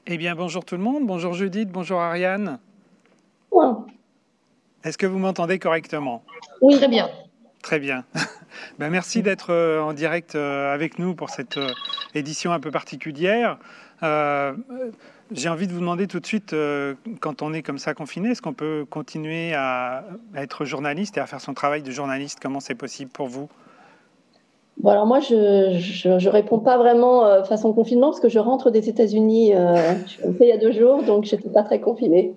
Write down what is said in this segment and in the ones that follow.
Eh bien, bonjour tout le monde. Bonjour Judith, bonjour Ariane. Ouais. Est-ce que vous m'entendez correctement? Oui, très bien. Très bien. Merci d'être en direct avec nous pour cette édition un peu particulière. Euh, j'ai envie de vous demander tout de suite, quand on est comme ça confiné, est-ce qu'on peut continuer à être journaliste et à faire son travail de journaliste? Comment c'est possible pour vous? Bon, alors moi, je réponds pas vraiment façon confinement parce que je rentre des États-Unis. Je suis rentrée il y a 2 jours, donc j'étais pas très confinée.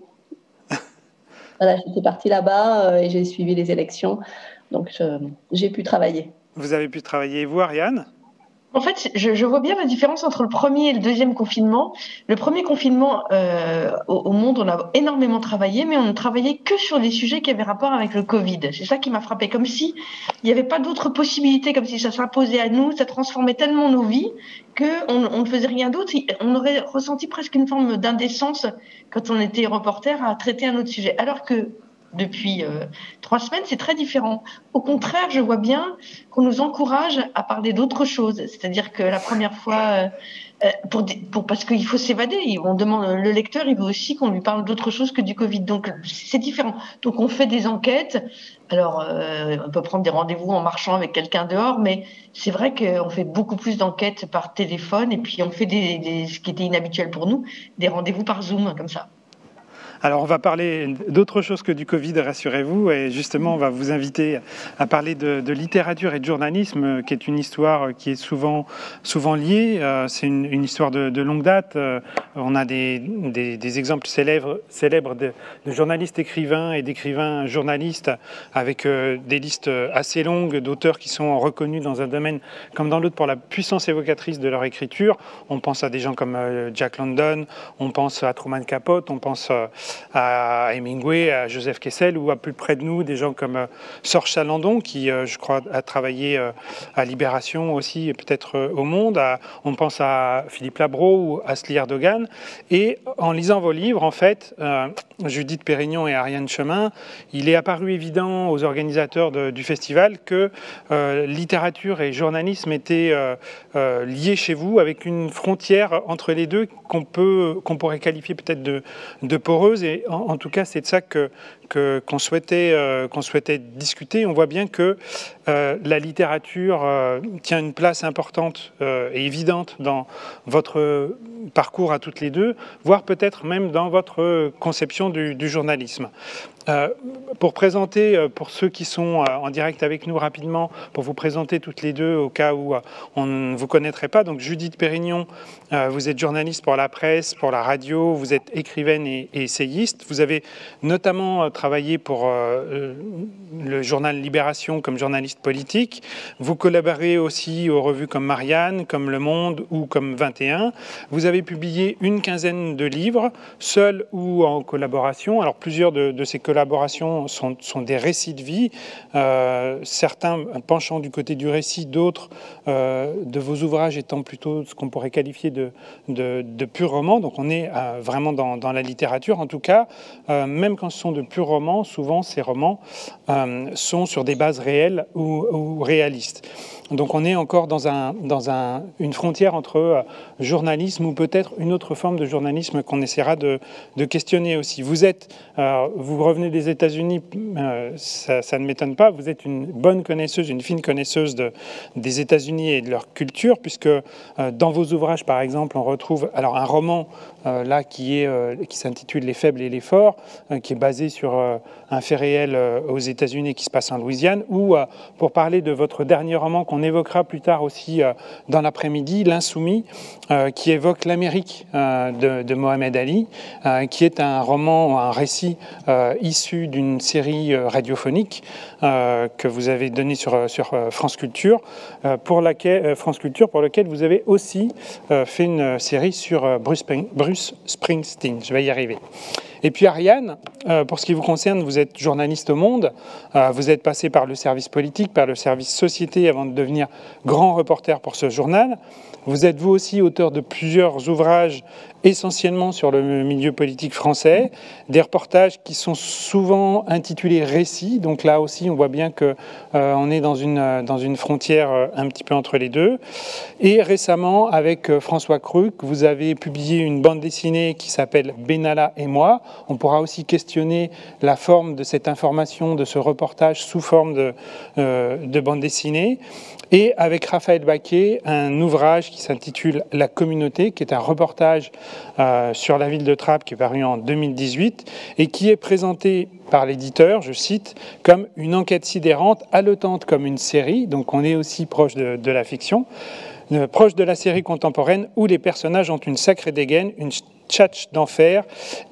Voilà, j'étais partie là-bas et j'ai suivi les élections, donc j'ai pu travailler. Vous avez pu travailler, et vous, Ariane? En fait, je vois bien la différence entre le premier et le deuxième confinement. Le premier confinement, au monde, on a énormément travaillé, mais on ne travaillait que sur des sujets qui avaient rapport avec le Covid. C'est ça qui m'a frappé, comme si il n'y avait pas d'autres possibilités, comme si ça s'imposait à nous, ça transformait tellement nos vies qu'on ne faisait rien d'autre. On aurait ressenti presque une forme d'indécence quand on était reporter à traiter un autre sujet. Alors que depuis 3 semaines, c'est très différent. Au contraire, je vois bien qu'on nous encourage à parler d'autre chose. C'est-à-dire que la première fois, parce qu'il faut s'évader, on demande, le lecteur, il veut aussi qu'on lui parle d'autre chose que du Covid. Donc, c'est différent. Donc, on fait des enquêtes. Alors, on peut prendre des rendez-vous en marchant avec quelqu'un dehors, mais c'est vrai qu'on fait beaucoup plus d'enquêtes par téléphone et puis on fait ce qui était inhabituel pour nous, des rendez-vous par Zoom, comme ça. Alors, on va parler d'autre chose que du Covid, rassurez-vous, et justement, on va vous inviter à parler de littérature et de journalisme, qui est une histoire qui est souvent liée. C'est une histoire de longue date. On a des exemples célèbres de journalistes écrivains et d'écrivains journalistes avec des listes assez longues d'auteurs qui sont reconnus dans un domaine comme dans l'autre pour la puissance évocatrice de leur écriture. On pense à des gens comme Jack London, on pense à Truman Capote, on pense à Hemingway, à Joseph Kessel, ou à plus près de nous, des gens comme Sorge Chalandon, qui, je crois, a travaillé à Libération aussi, et peut-être au Monde. On pense à Philippe Labro ou à Asli Erdogan. Et en lisant vos livres, en fait, Judith Pérignon et Ariane Chemin, il est apparu évident aux organisateurs du festival que littérature et journalisme étaient liés chez vous, avec une frontière entre les deux qu'on pourrait qualifier peut-être de poreuse. Et en tout cas, c'est de ça qu'on souhaitait discuter. On voit bien que la littérature tient une place importante et évidente dans votre parcours à toutes les deux, voire peut-être même dans votre conception du journalisme. Pour présenter, pour ceux qui sont en direct avec nous rapidement, pour vous présenter toutes les deux au cas où on ne vous connaîtrait pas. Donc Judith Pérignon, vous êtes journaliste pour la presse, pour la radio, vous êtes écrivaine et essayiste. Vous avez notamment travaillé pour le journal Libération comme journaliste politique. Vous collaborez aussi aux revues comme Marianne, comme Le Monde ou comme 21. Vous avez publié une quinzaine de livres, seul ou en collaboration. Alors plusieurs de ces collaborations sont des récits de vie, certains penchant du côté du récit, d'autres de vos ouvrages étant plutôt ce qu'on pourrait qualifier de purs romans. Donc on est vraiment dans la littérature. En tout cas, même quand ce sont de purs romans, souvent ces romans sont sur des bases réelles ou réalistes. Donc on est encore dans une frontière entre journalisme ou peut-être une autre forme de journalisme qu'on essaiera de questionner aussi. Vous revenez des États-Unis, ça ne m'étonne pas, vous êtes une bonne connaisseuse, une fine connaisseuse des États-Unis et de leur culture, puisque dans vos ouvrages, par exemple, on retrouve alors un roman là qui s'intitule Les faibles et les forts, qui est basé sur un fait réel aux États-Unis qui se passe en Louisiane, ou pour parler de votre dernier roman qu'on évoquera plus tard aussi dans l'après-midi, L'Insoumis, qui évoque l'Amérique de Mohamed Ali, qui est un roman, un récit issu d'une série radiophonique que vous avez donnée sur France Culture, pour laquelle vous avez aussi fait une série sur Bruce Springsteen. Je vais y arriver. Et puis Ariane, pour ce qui vous concerne, vous êtes journaliste au Monde, vous êtes passé par le service politique, par le service société avant de devenir grand reporter pour ce journal. Vous êtes vous aussi auteur de plusieurs ouvrages essentiellement sur le milieu politique français, des reportages qui sont souvent intitulés récits, donc là aussi on voit bien qu'on est dans une frontière un petit peu entre les deux. Et récemment, avec François Cruc, vous avez publié une bande dessinée qui s'appelle Benalla et moi. On pourra aussi questionner la forme de cette information, de ce reportage sous forme de bande dessinée. Et avec Raphaël Baquet, un ouvrage qui s'intitule La communauté, qui est un reportage sur la ville de Trappes qui est paru en 2018 et qui est présenté par l'éditeur, je cite, comme une enquête sidérante, haletante comme une série, donc on est aussi proche de la fiction, proche de la série contemporaine où les personnages ont une sacrée dégaine, une tchatche d'enfer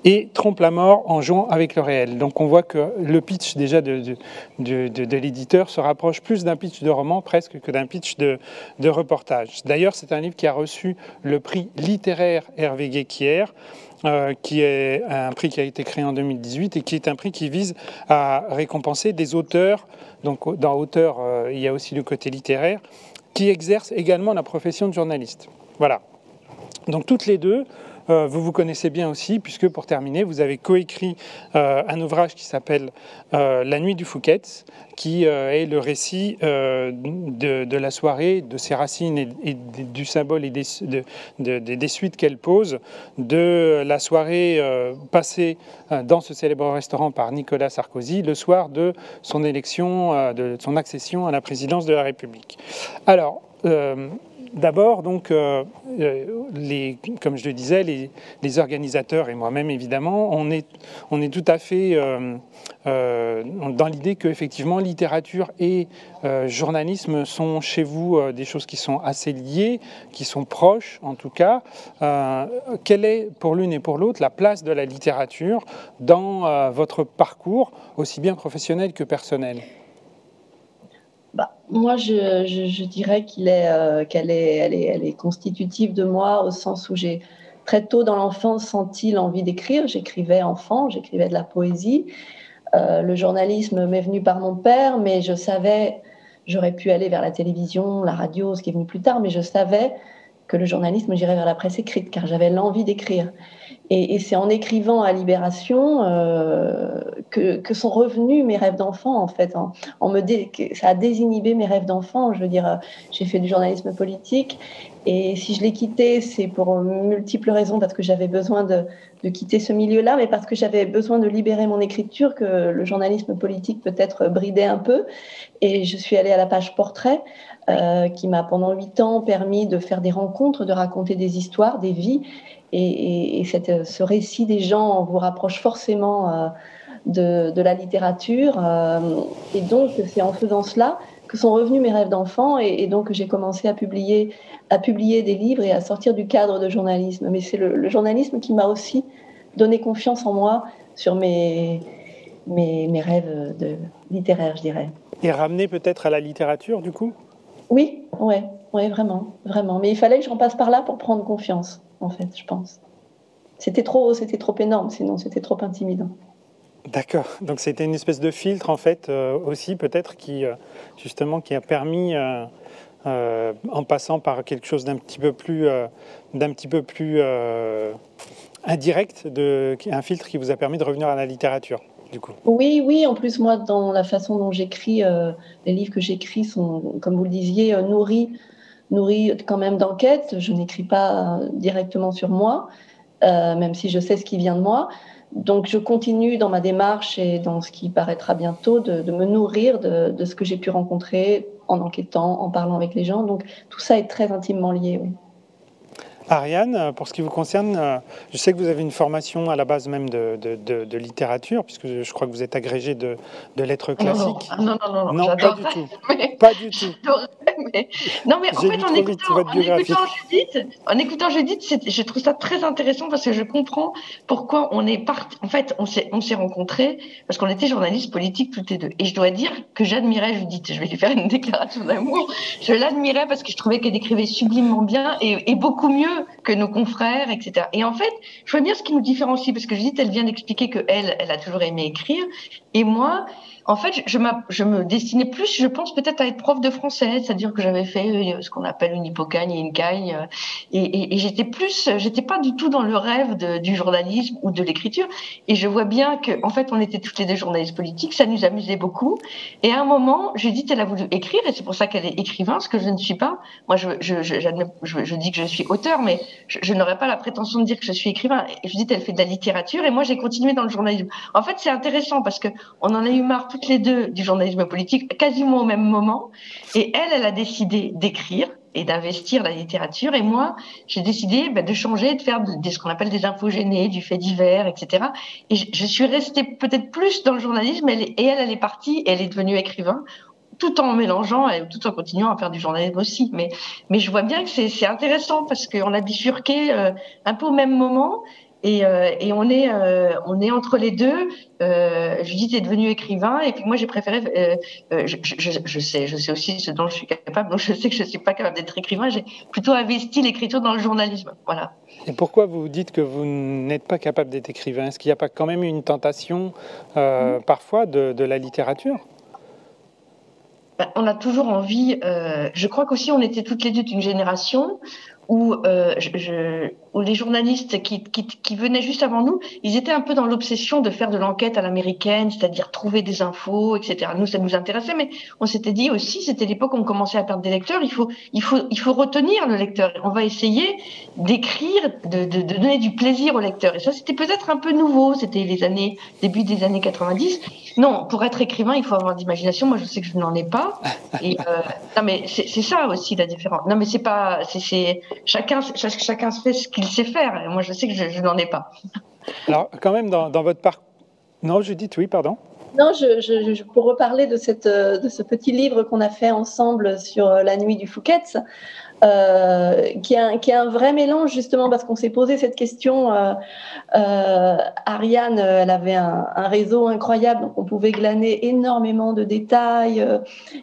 et trompent la mort en jouant avec le réel. Donc on voit que le pitch déjà de l'éditeur se rapproche plus d'un pitch de roman presque que d'un pitch de reportage. D'ailleurs, c'est un livre qui a reçu le prix littéraire Hervé Guéquier, qui est un prix qui a été créé en 2018 et qui est un prix qui vise à récompenser des auteurs. Donc dans auteur, il y a aussi le côté littéraire, qui exercent également la profession de journaliste. Voilà. Donc toutes les deux, vous vous connaissez bien aussi, puisque pour terminer, vous avez coécrit un ouvrage qui s'appelle La nuit du Fouquet's, qui est le récit de la soirée, de ses racines et du symbole et des suites qu'elle pose, de la soirée passée dans ce célèbre restaurant par Nicolas Sarkozy, le soir de son élection, de son accession à la présidence de la République. Alors, d'abord, donc, comme je le disais, les organisateurs et moi-même évidemment, on est tout à fait dans l'idée que effectivement littérature et journalisme sont chez vous des choses qui sont assez liées, qui sont proches en tout cas. Quelle est pour l'une et pour l'autre la place de la littérature dans votre parcours, aussi bien professionnel que personnel ? Moi, je dirais qu'elle est constitutive de moi au sens où j'ai très tôt dans l'enfance senti l'envie d'écrire. J'écrivais enfant, j'écrivais de la poésie. Le journalisme m'est venu par mon père, mais je savais, j'aurais pu aller vers la télévision, la radio, ce qui est venu plus tard, mais je savais que le journalisme, j'irais vers la presse écrite, car j'avais l'envie d'écrire. Et c'est en écrivant à Libération que sont revenus mes rêves d'enfant, en fait. Ça a désinhibé mes rêves d'enfant. Je veux dire, j'ai fait du journalisme politique, et si je l'ai quitté, c'est pour multiples raisons, parce que j'avais besoin de quitter ce milieu-là, mais parce que j'avais besoin de libérer mon écriture, que le journalisme politique peut-être bridait un peu. Et je suis allée à la page portrait, qui m'a pendant 8 ans permis de faire des rencontres, de raconter des histoires, des vies. Et ce récit des gens vous rapproche forcément de la littérature. Et donc, c'est en faisant cela que sont revenus mes rêves d'enfant. Et donc, j'ai commencé à publier des livres et à sortir du cadre de journalisme. Mais c'est le journalisme qui m'a aussi donné confiance en moi sur mes rêves littéraires, je dirais. Et ramener peut-être à la littérature, du coup ? Oui, vraiment. Mais il fallait que j'en passe par là pour prendre confiance, en fait, je pense. C'était trop énorme, sinon c'était trop intimidant. D'accord. Donc c'était une espèce de filtre, en fait, aussi peut-être qui a permis, en passant par quelque chose d'un petit peu plus indirect, un filtre qui vous a permis de revenir à la littérature. Du coup. Oui, en plus moi dans la façon dont j'écris, les livres que j'écris sont, comme vous le disiez, nourris quand même d'enquêtes. Je n'écris pas directement sur moi, même si je sais ce qui vient de moi. Donc je continue dans ma démarche et dans ce qui paraîtra bientôt de me nourrir de ce que j'ai pu rencontrer en enquêtant, en parlant avec les gens. Donc tout ça est très intimement lié, oui. Ariane, pour ce qui vous concerne, je sais que vous avez une formation à la base même de littérature, puisque je crois que vous êtes agrégée de lettres classiques. Non, non, pas du tout. Pas du tout. mais... Non, mais en J'ai fait, lu trop vite votre biographie. en écoutant Judith, je trouve ça très intéressant parce que je comprends pourquoi on est parti. En fait, on s'est rencontrés parce qu'on était journalistes politiques toutes les deux. Et je dois dire que j'admirais Judith. Je vais lui faire une déclaration d'amour. Je l'admirais parce que je trouvais qu'elle écrivait sublimement bien et beaucoup mieux que nos confrères, etc. Et en fait, je vois bien ce qui nous différencie parce que Judith, elle vient d'expliquer que elle a toujours aimé écrire. Et moi, en fait, je me destinais plus, je pense, peut-être à être prof de français, c'est-à-dire que j'avais fait ce qu'on appelle une hippocagne et une cagne, et j'étais pas du tout dans le rêve du journalisme ou de l'écriture. Et je vois bien que, en fait, on était toutes les deux journalistes politiques, ça nous amusait beaucoup. Et à un moment, Judith, elle a voulu écrire, et c'est pour ça qu'elle est écrivain, ce que je ne suis pas. Moi, je dis que je suis auteur, mais je n'aurais pas la prétention de dire que je suis écrivain. Et Judith, elle fait de la littérature, et moi, j'ai continué dans le journalisme. En fait, c'est intéressant parce que on en a eu marre toutes les deux du journalisme politique, quasiment au même moment. Et elle a décidé d'écrire et d'investir la littérature. Et moi, j'ai décidé de changer, de faire ce qu'on appelle des infogénés, du fait divers, etc. Et je suis restée peut-être plus dans le journalisme. Elle est partie, elle est devenue écrivain, tout en mélangeant et tout en continuant à faire du journalisme aussi. Mais je vois bien que c'est intéressant parce qu'on a bifurqué un peu au même moment. Et on est entre les deux. Judith est devenue écrivain et puis moi j'ai préféré. Je sais aussi ce dont je suis capable. Donc je sais que je suis pas capable d'être écrivain. J'ai plutôt investi l'écriture dans le journalisme. Voilà. Et pourquoi vous dites que vous n'êtes pas capable d'être écrivain? Est-ce qu'il n'y a pas quand même une tentation parfois de la littérature? On a toujours envie. Je crois qu'aussi on était toutes les deux d'une génération où les journalistes qui venaient juste avant nous, ils étaient un peu dans l'obsession de faire de l'enquête à l'américaine, c'est-à-dire trouver des infos, etc. Nous, ça nous intéressait, mais on s'était dit aussi, c'était l'époque où on commençait à perdre des lecteurs, il faut retenir le lecteur. On va essayer d'écrire, de donner du plaisir au lecteur. Et ça, c'était peut-être un peu nouveau, c'était début des années 90. Non, pour être écrivain, il faut avoir d'imagination. Moi, je sais que je n'en ai pas. Et non, mais c'est ça aussi la différence. Non, mais c'est pas, chacun fait ce qu'il sait faire. Et moi, je sais que je n'en ai pas. Alors, quand même, dans votre parcours... Non, Judith, oui, pardon. Non, pour reparler de ce petit livre qu'on a fait ensemble sur la nuit du Fouquet's, qui est un vrai mélange, justement, parce qu'on s'est posé cette question. Ariane, elle avait un réseau incroyable, donc on pouvait glaner énormément de détails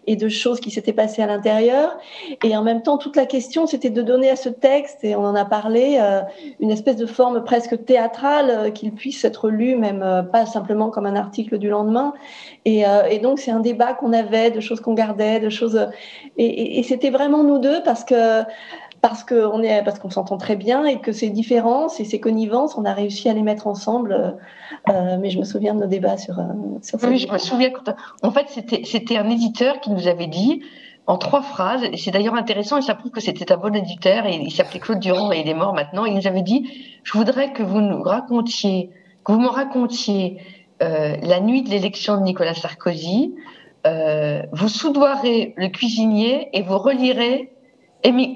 et de choses qui s'étaient passées à l'intérieur. Et en même temps, toute la question, c'était de donner à ce texte, et on en a parlé, une espèce de forme presque théâtrale, qu'il puisse être lu, même pas simplement comme un article du lendemain. Et donc, c'est un débat qu'on avait, de choses qu'on gardait, de choses... Et c'était vraiment nous deux, parce qu'on s'entend très bien et que ces différences et ces connivences, on a réussi à les mettre ensemble. Mais je me souviens de nos débats sur ça. Oui, je me souviens. En fait, c'était un éditeur qui nous avait dit en 3 phrases, et c'est d'ailleurs intéressant, et ça prouve que c'était un bon éditeur, et il s'appelait Claude Durand et il est mort maintenant. Il nous avait dit: je voudrais que vous me racontiez la nuit de l'élection de Nicolas Sarkozy. Vous soudoirez le cuisinier et vous relirez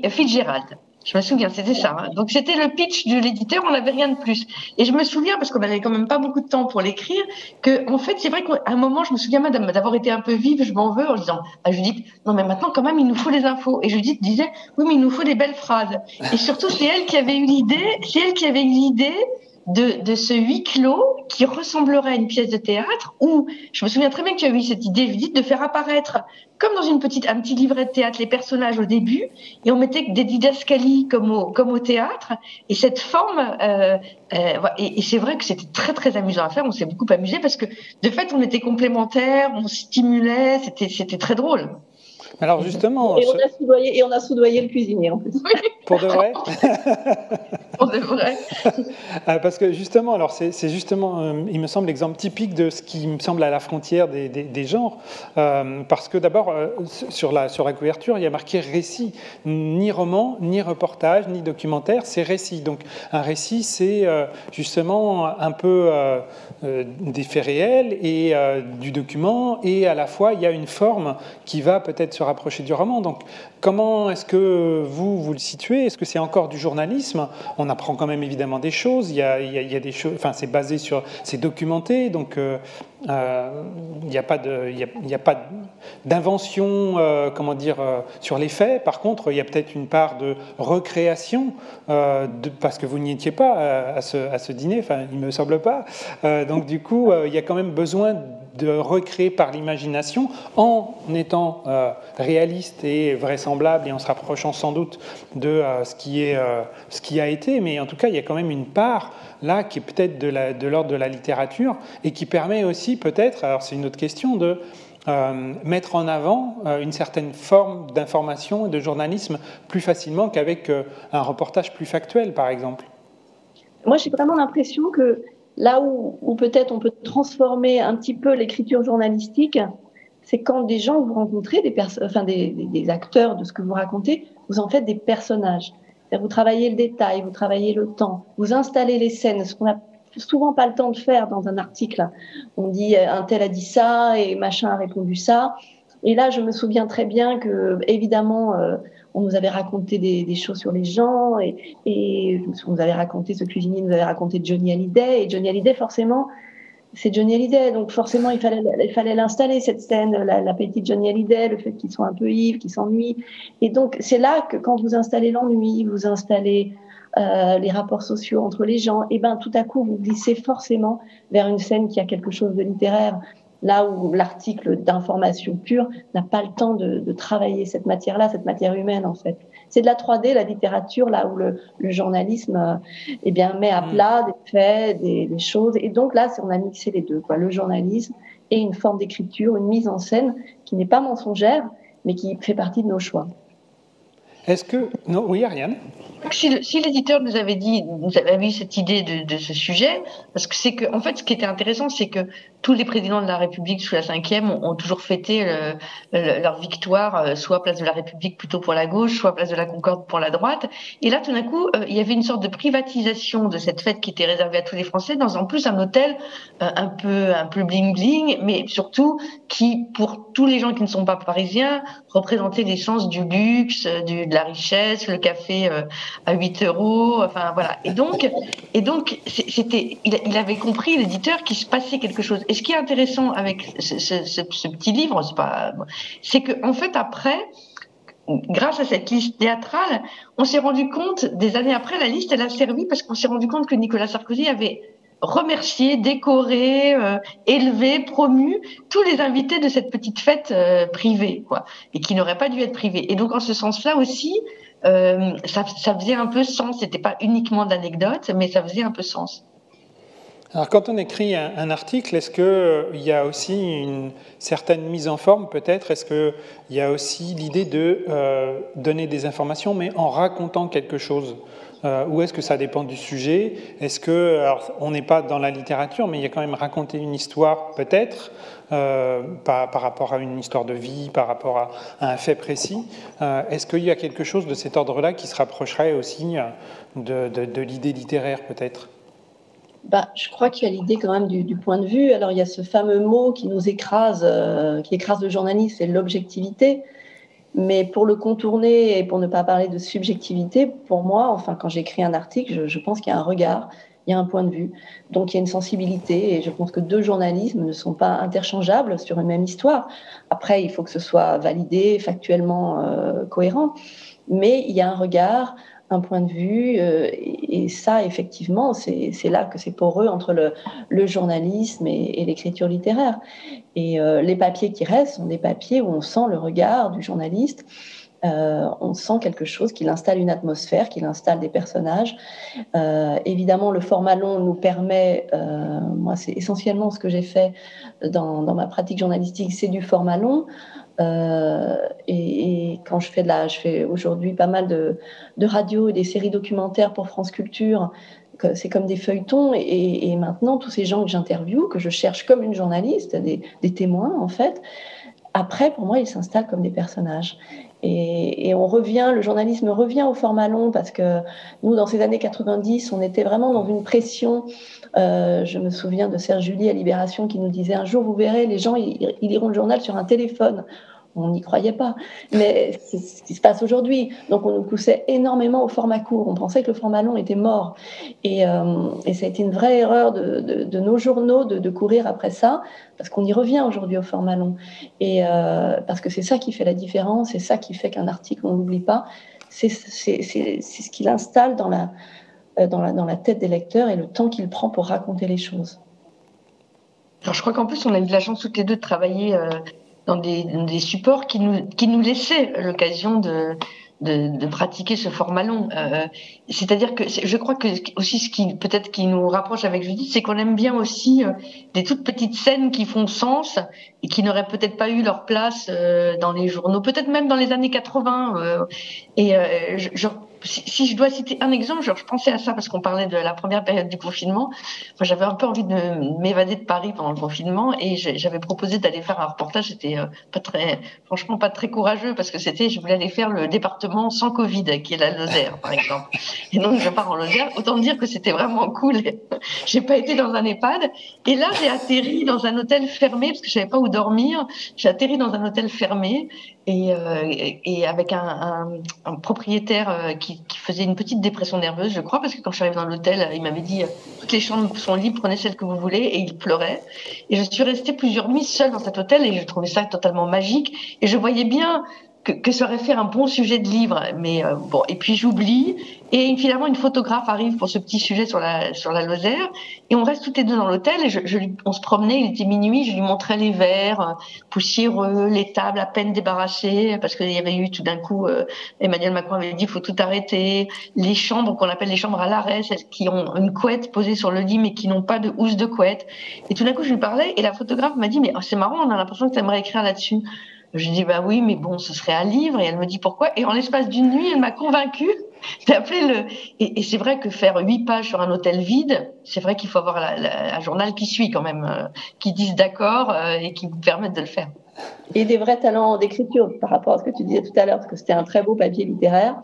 Fitzgerald. Je me souviens, c'était ça. Hein. Donc c'était le pitch de l'éditeur, on n'avait rien de plus. Et je me souviens, parce qu'on n'avait quand même pas beaucoup de temps pour l'écrire, que en fait, c'est vrai qu'à un moment, je me souviens d'avoir été un peu vive, je m'en veux, en disant à Judith: non mais maintenant quand même, il nous faut les infos. Et Judith disait: oui, mais il nous faut des belles phrases. Et surtout, c'est elle qui avait eu l'idée de ce huis clos qui ressemblerait à une pièce de théâtre, où je me souviens très bien que tu as eu cette idée, Judith, de faire apparaître, comme dans un petit livret de théâtre, les personnages au début, et on mettait des didascalies comme au théâtre, et cette forme, et c'est vrai que c'était très très amusant à faire, on s'est beaucoup amusé, parce que de fait on était complémentaires, on stimulait, c'était très drôle. Alors justement... Et on a soudoyé le cuisinier en plus. Pour de vrai? Pour de vrai. Parce que justement, alors c'est justement, il me semble, l'exemple typique de ce qui me semble à la frontière des genres. Parce que d'abord, sur la couverture, il y a marqué récit. Ni roman, ni reportage, ni documentaire, c'est récit. Donc un récit, c'est justement un peu des faits réels et du document, et à la fois, il y a une forme qui va peut-être se rapprocher du roman. Donc comment est-ce que vous le situez? Est-ce que c'est encore du journalisme? On apprend quand même évidemment des choses, il y a des choses, enfin c'est basé sur, c'est documenté, donc Il n'y a pas d'invention, sur les faits. Par contre, il y a peut-être une part de recréation, parce que vous n'y étiez pas à ce dîner, enfin, il ne me semble pas. Donc, du coup, il y a quand même besoin de recréer par l'imagination, en étant réaliste et vraisemblable, et en se rapprochant sans doute de ce qui a été. Mais en tout cas, il y a quand même une part là qui est peut-être de l'ordre de la littérature, et qui permet aussi peut-être, alors c'est une autre question, de mettre en avant une certaine forme d'information et de journalisme plus facilement qu'avec un reportage plus factuel, par exemple. Moi, j'ai vraiment l'impression que là où peut-être on peut transformer un petit peu l'écriture journalistique, c'est quand des gens que vous rencontrez, des acteurs de ce que vous racontez, vous en faites des personnages. Vous travaillez le détail, vous travaillez le temps, vous installez les scènes, ce qu'on n'a souvent pas le temps de faire dans un article. On dit un tel a dit ça et machin a répondu ça. Et là, je me souviens très bien que, évidemment, on nous avait raconté des choses sur les gens, et on nous avait raconté, ce cuisinier nous avait raconté Johnny Hallyday, et Johnny Hallyday, forcément, c'est Johnny Hallyday, donc forcément il fallait l'installer, cette scène, la petite Johnny Hallyday, le fait qu'ils soient un peu ivres, qu'ils s'ennuient. Et donc c'est là que quand vous installez l'ennui, vous installez les rapports sociaux entre les gens, et ben tout à coup vous glissez forcément vers une scène qui a quelque chose de littéraire, là où l'article d'information pure n'a pas le temps de travailler cette matière-là, cette matière humaine en fait. C'est de la 3D, la littérature, là où le journalisme met à plat des faits, des choses. Et donc là, on a mixé les deux, quoi, le journalisme et une forme d'écriture, une mise en scène qui n'est pas mensongère, mais qui fait partie de nos choix. Est-ce que... Non, oui, Ariane ? Si l'éditeur nous avait eu cette idée de ce sujet, parce que c'est que, en fait, ce qui était intéressant, c'est que tous les présidents de la République sous la Ve ont toujours fêté leur victoire, soit place de la République plutôt pour la gauche, soit place de la Concorde pour la droite. Et là, tout d'un coup, il y avait une sorte de privatisation de cette fête qui était réservée à tous les Français, dans en plus un hôtel un peu bling bling, mais surtout qui, pour tous les gens qui ne sont pas parisiens, représentait l'essence du luxe, de la richesse, le café à 8 €, enfin voilà. Et donc, il avait compris, l'éditeur, qu'il se passait quelque chose. Et ce qui est intéressant avec ce petit livre, c'est que en fait après, grâce à cette liste théâtrale, on s'est rendu compte, des années après, la liste elle a servi parce qu'on s'est rendu compte que Nicolas Sarkozy avait remercié, décoré, élevé, promu tous les invités de cette petite fête privée, quoi, et qui n'aurait pas dû être privée. Et donc en ce sens-là aussi, ça faisait un peu sens. C'était pas uniquement d'anecdotes, mais ça faisait un peu sens. Alors, quand on écrit un article, est-ce qu'il y a aussi une certaine mise en forme, peut-être ? Est-ce qu'il y a aussi l'idée de donner des informations, mais en racontant quelque chose ? Ou est-ce que ça dépend du sujet ? Est-ce que, alors, on n'est pas dans la littérature, mais il y a quand même raconter une histoire, peut-être, par rapport à une histoire de vie, par rapport à un fait précis. Est-ce qu'il y a quelque chose de cet ordre-là qui se rapprocherait aussi de l'idée littéraire, peut-être ? Je crois qu'il y a l'idée quand même du point de vue. Alors, il y a ce fameux mot qui nous écrase, qui écrase le journalisme, c'est l'objectivité. Mais pour le contourner et pour ne pas parler de subjectivité, pour moi, enfin, quand j'écris un article, je pense qu'il y a un regard, il y a un point de vue. Donc, il y a une sensibilité. Et je pense que deux journalismes ne sont pas interchangeables sur une même histoire. Après, il faut que ce soit validé, factuellement cohérent. Mais il y a un regard, un point de vue, et ça, effectivement, c'est là que c'est poreux entre le journalisme et l'écriture littéraire. Et les papiers qui restent sont des papiers où on sent le regard du journaliste, on sent quelque chose, qu'il installe une atmosphère, qu'il installe des personnages. Évidemment, le format long nous permet, moi c'est essentiellement ce que j'ai fait dans ma pratique journalistique, c'est du format long. Et quand je fais aujourd'hui pas mal de radio et des séries documentaires pour France Culture, c'est comme des feuilletons, et maintenant tous ces gens que j'interviewe, que je cherche comme une journaliste, des témoins en fait, après pour moi ils s'installent comme des personnages. Et le journalisme revient au format long, parce que nous, dans ces années 90, on était vraiment dans une pression. Je me souviens de Serge July à Libération qui nous disait: un jour, vous verrez, les gens, ils liront le journal sur un téléphone. on n'y croyait pas. Mais c'est ce qui se passe aujourd'hui. Donc on nous poussait énormément au format court. On pensait que le format long était mort. Et ça a été une vraie erreur de nos journaux de courir après ça, parce qu'on y revient aujourd'hui au format long. Et parce que c'est ça qui fait la différence, c'est ça qui fait qu'un article, on ne l'oublie pas. C'est ce qu'il installe dans la tête des lecteurs et le temps qu'il prend pour raconter les choses. Alors, je crois qu'en plus, on a eu de la chance toutes les deux de travailler dans des supports qui nous laissaient l'occasion de pratiquer ce format long. C'est-à-dire que je crois que aussi ce qui peut-être qui nous rapproche avec Judith, c'est qu'on aime bien aussi des toutes petites scènes qui font sens et qui n'auraient peut-être pas eu leur place dans les journaux, peut-être même dans les années 80. Si je dois citer un exemple, je pensais à ça parce qu'on parlait de la première période du confinement. Moi, j'avais un peu envie de m'évader de Paris pendant le confinement et j'avais proposé d'aller faire un reportage. C'était franchement pas très courageux parce que je voulais aller faire le département sans Covid, qui est la Lozère, par exemple. Et donc, je pars en Lozère. Autant dire que c'était vraiment cool. J'ai pas été dans un EHPAD. Et là, j'ai atterri dans un hôtel fermé parce que je savais pas où dormir. J'ai atterri dans un hôtel fermé et avec un propriétaire qui faisait une petite dépression nerveuse, je crois, parce que quand je suis arrivée dans l'hôtel, il m'avait dit toutes les chambres sont libres, prenez celle que vous voulez, et il pleurait. Et je suis restée plusieurs nuits seule dans cet hôtel et je trouvais ça totalement magique. Et je voyais bien que ça aurait fait un bon sujet de livre, mais bon. Et puis j'oublie. Et finalement, une photographe arrive pour ce petit sujet sur la Lozère, et on reste toutes les deux dans l'hôtel. Et on se promenait. Il était minuit. Je lui montrais les verres poussiéreux, les tables à peine débarrassées, parce qu'il y avait eu tout d'un coup, Emmanuel Macron avait dit, il faut tout arrêter. Les chambres qu'on appelle les chambres à l'arrêt, celles qui ont une couette posée sur le lit, mais qui n'ont pas de housse de couette. Et tout d'un coup, je lui parlais, et la photographe m'a dit, mais c'est marrant, on a l'impression que tu aimerais écrire là-dessus. Je dis bah oui, mais bon, ce serait un livre. Et elle me dit pourquoi. Et en l'espace d'une nuit, elle m'a convaincue d'appeler Et c'est vrai que faire 8 pages sur un hôtel vide, c'est vrai qu'il faut avoir un journal qui suit quand même, qui dise d'accord et qui vous permette de le faire. Et des vrais talents d'écriture par rapport à ce que tu disais tout à l'heure, parce que c'était un très beau papier littéraire.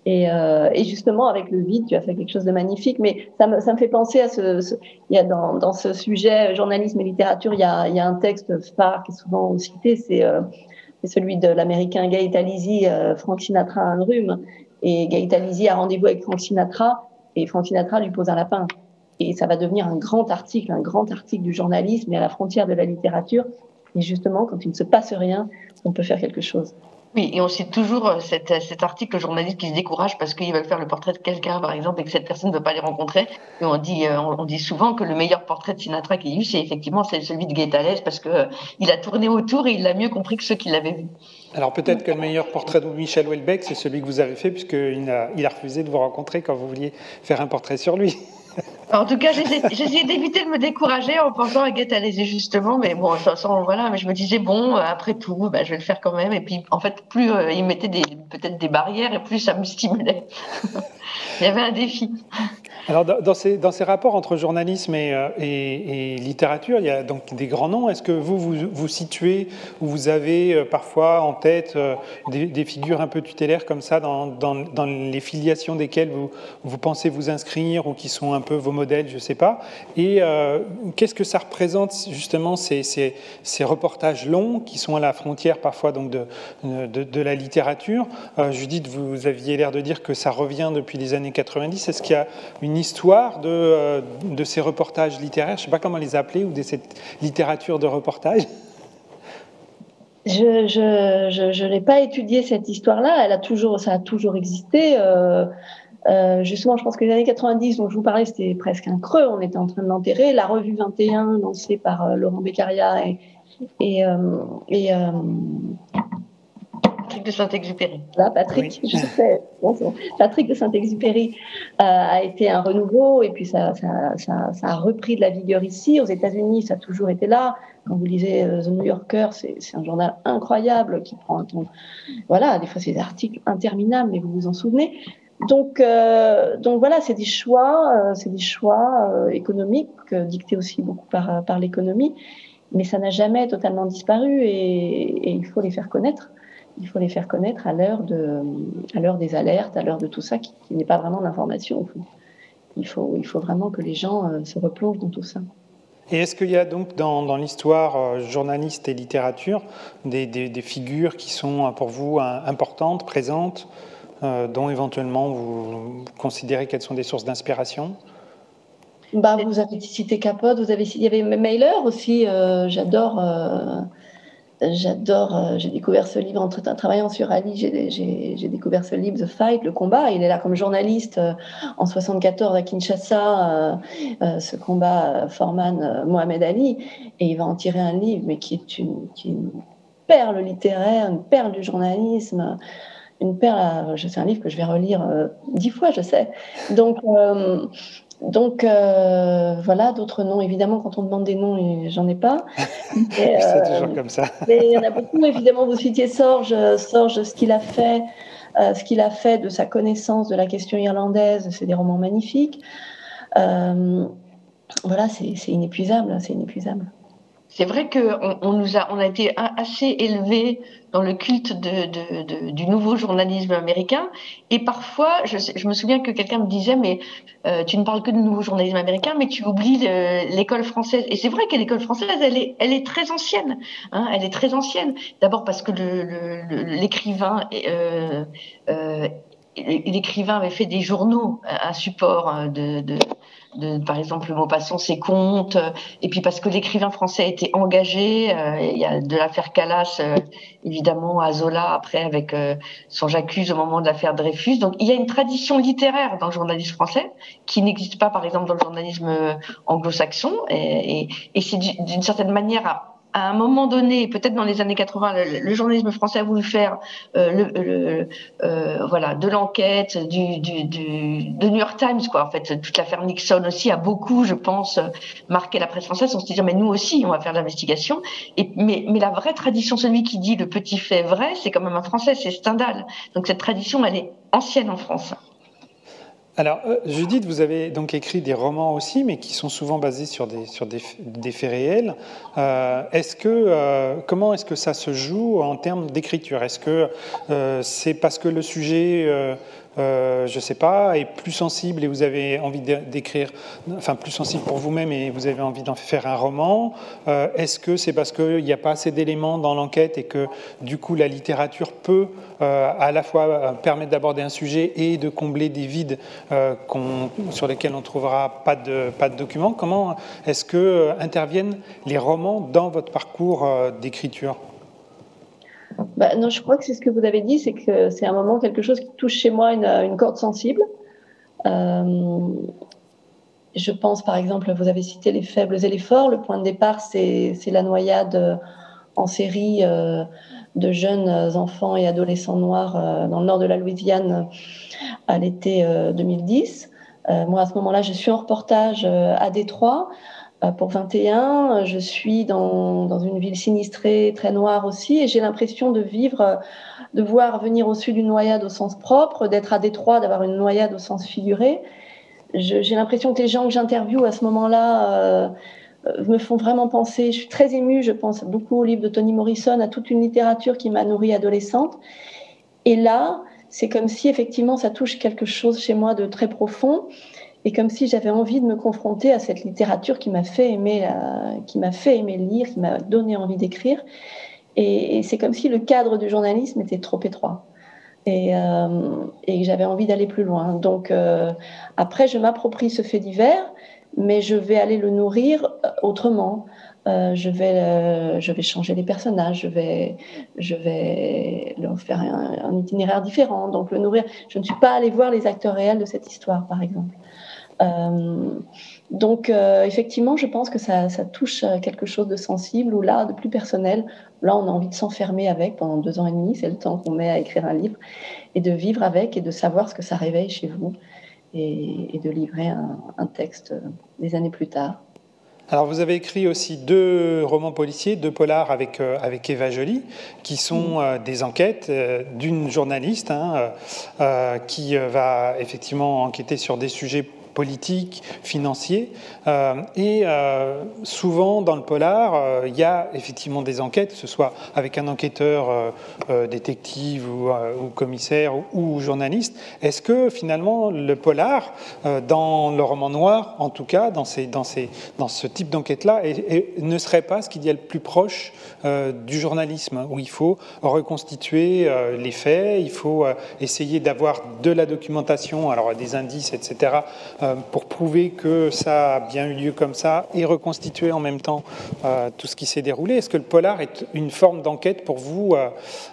Et justement, avec le vide, tu as fait quelque chose de magnifique. Mais ça me fait penser à il y a dans ce sujet journalisme et littérature, il y a un texte phare qui est souvent cité, c'est celui de l'américain Gay Talese, Frank Sinatra a un rhume. Et Gay Talese a rendez-vous avec Frank Sinatra, et Frank Sinatra lui pose un lapin. Et ça va devenir un grand article du journalisme et à la frontière de la littérature. Et justement, quand il ne se passe rien, on peut faire quelque chose. Oui, et on cite toujours cet article journaliste qui se décourage parce qu'ils veulent faire le portrait de quelqu'un, par exemple, et que cette personne ne veut pas les rencontrer. Et on dit souvent que le meilleur portrait de Sinatra qu'il y a eu, c'est celui de Gay Talese parce que il a tourné autour et il l'a mieux compris que ceux qui l'avaient vu. Alors peut-être que le meilleur portrait de Michel Houellebecq, c'est celui que vous avez fait, puisqu'il a refusé de vous rencontrer quand vous vouliez faire un portrait sur lui. En tout cas, j'essayais d'éviter de me décourager en pensant à Gay Talese justement, mais bon, voilà, mais je me disais bon, après tout, je vais le faire quand même. Et puis, en fait, plus il mettait peut-être des barrières, et plus ça me stimulait. Il y avait un défi. Alors, dans ces rapports entre journalisme et littérature, il y a donc des grands noms. Est-ce que vous situez, ou vous avez parfois en tête des figures un peu tutélaires comme ça, dans les filiations desquelles vous pensez vous inscrire, ou qui sont un peu vos modèles, je ne sais pas. Et qu'est-ce que ça représente, justement, ces reportages longs, qui sont à la frontière parfois donc de la littérature. Judith, vous aviez l'air de dire que ça revient depuis les années 90. Est-ce qu'il y a une histoire de ces reportages littéraires, je ne sais pas comment les appeler, ou de cette littérature de reportage? Je n'ai pas étudié cette histoire-là. Ça a toujours existé. Justement, je pense que les années 90, dont je vous parlais, c'était presque un creux. On était en train de l'enterrer. La revue 21, lancée par Laurent Beccaria et Patrick de Saint-Exupéry. Là, Patrick, oui. Je sais. Bon, Patrick de Saint-Exupéry a été un renouveau, et puis ça a repris de la vigueur ici. Aux États-Unis, ça a toujours été là. Quand vous lisez The New Yorker, c'est un journal incroyable qui prend un ton. Voilà, des fois c'est des articles interminables, mais vous vous en souvenez. Donc voilà, c'est des choix économiques dictés aussi beaucoup par l'économie, mais ça n'a jamais totalement disparu, et il faut les faire connaître. Il faut les faire connaître à l'heure des alertes, à l'heure de tout ça qui n'est pas vraiment de l'information. Il faut vraiment que les gens se replongent dans tout ça. Et est-ce qu'il y a donc dans l'histoire journaliste et littérature des figures qui sont pour vous importantes, présentes, dont éventuellement vous considérez qu'elles sont des sources d'inspiration? Vous avez cité Capote, il y avait Mailer aussi, j'adore. J'ai découvert ce livre en travaillant sur Ali, j'ai découvert ce livre, The Fight, le combat. Il est là comme journaliste en 74 à Kinshasa, ce combat Foreman-Mohamed Ali, et il va en tirer un livre, mais qui est une perle littéraire, une perle du journalisme, une perle. C'est un livre que je vais relire 10 fois, je sais. Donc voilà, d'autres noms. Évidemment, quand on demande des noms, j'en ai pas. C'est toujours comme ça. Mais il y en a beaucoup. Évidemment, vous citiez Sorge, ce qu'il a fait, de sa connaissance de la question irlandaise. C'est des romans magnifiques. Voilà, c'est inépuisable, c'est inépuisable. C'est vrai on a été assez élevés dans le culte du nouveau journalisme américain. Et parfois, je me souviens que quelqu'un me disait, mais tu ne parles que du nouveau journalisme américain, mais tu oublies l'école française. Et c'est vrai que l'école française, elle est très ancienne. Hein, elle est très ancienne. D'abord parce que l'écrivain avait fait des journaux, un support par exemple, le Maupassant, ses contes, et puis parce que l'écrivain français était engagé, il y a de l'affaire Calas, évidemment, à Zola, après, avec son J'accuse au moment de l'affaire Dreyfus. Donc, il y a une tradition littéraire dans le journalisme français qui n'existe pas, par exemple, dans le journalisme anglo-saxon, et c'est d'une certaine manière à un moment donné, peut-être dans les années 80, le journalisme français a voulu faire voilà, de l'enquête, de New York Times, quoi. En fait, toute l'affaire Nixon aussi a beaucoup, je pense, marqué la presse française. On se dit, mais nous aussi, on va faire de l'investigation. Mais la vraie tradition, celui qui dit le petit fait vrai, c'est quand même un Français, c'est Stendhal. Donc cette tradition, elle est ancienne en France. Alors, Judith, vous avez donc écrit des romans aussi, mais qui sont souvent basés sur des faits réels. Comment est-ce que ça se joue en termes d'écriture? Est-ce que c'est parce que le sujet, je ne sais pas, est plus sensible et vous avez envie d'écrire, enfin plus sensible pour vous-même et vous avez envie d'en faire un roman? Est-ce que c'est parce qu'il n'y a pas assez d'éléments dans l'enquête et que du coup la littérature peut à la fois permettre d'aborder un sujet et de combler des vides sur lesquels on ne trouvera pas de documents? Comment est-ce que interviennent les romans dans votre parcours d'écriture? Non, je crois que c'est ce que vous avez dit, c'est que c'est un moment, quelque chose qui touche chez moi une corde sensible. Je pense, par exemple, vous avez cité les faibles et les forts. Le point de départ, c'est la noyade en série de jeunes enfants et adolescents noirs dans le nord de la Louisiane à l'été 2010. Moi, à ce moment-là, je suis en reportage à Détroit pour 21. Je suis dans une ville sinistrée, très noire aussi, et j'ai l'impression de voir venir au sud une noyade au sens propre, d'être à Détroit, d'avoir une noyade au sens figuré. J'ai l'impression que les gens que j'interviewe à ce moment-là me font vraiment penser. Je suis très émue, je pense beaucoup au livre de Toni Morrison, à toute une littérature qui m'a nourrie adolescente. Et là, c'est comme si effectivement ça touche quelque chose chez moi de très profond, et comme si j'avais envie de me confronter à cette littérature qui m'a fait aimer lire, qui m'a donné envie d'écrire. Et c'est comme si le cadre du journalisme était trop étroit. Et j'avais envie d'aller plus loin. Donc après, je m'approprie ce fait divers, mais je vais aller le nourrir autrement. Je vais changer les personnages, je vais leur faire un itinéraire différent. Donc le nourrir. Je ne suis pas allée voir les acteurs réels de cette histoire, par exemple. Donc effectivement, je pense que ça touche quelque chose de sensible ou là, de plus personnel. Là, on a envie de s'enfermer avec pendant 2 ans et demi. C'est le temps qu'on met à écrire un livre et de vivre avec et de savoir ce que ça réveille chez vous et de livrer un texte des années plus tard. Alors, vous avez écrit aussi 2 romans policiers, 2 polars avec Eva Joly, qui sont des enquêtes d'une journaliste qui va effectivement enquêter sur des sujets politiques, financiers. Souvent, dans le polar, il y a effectivement des enquêtes, que ce soit avec un enquêteur, détective ou commissaire ou journaliste. Est-ce que finalement, le polar, dans le roman noir, en tout cas, dans ce type d'enquête-là, ne serait pas ce qu'il y a le plus proche du journalisme, où il faut reconstituer les faits, il faut essayer d'avoir de la documentation, alors des indices, etc., pour prouver que ça a bien eu lieu comme ça et reconstituer en même temps tout ce qui s'est déroulé. Est-ce que le polar est une forme d'enquête pour vous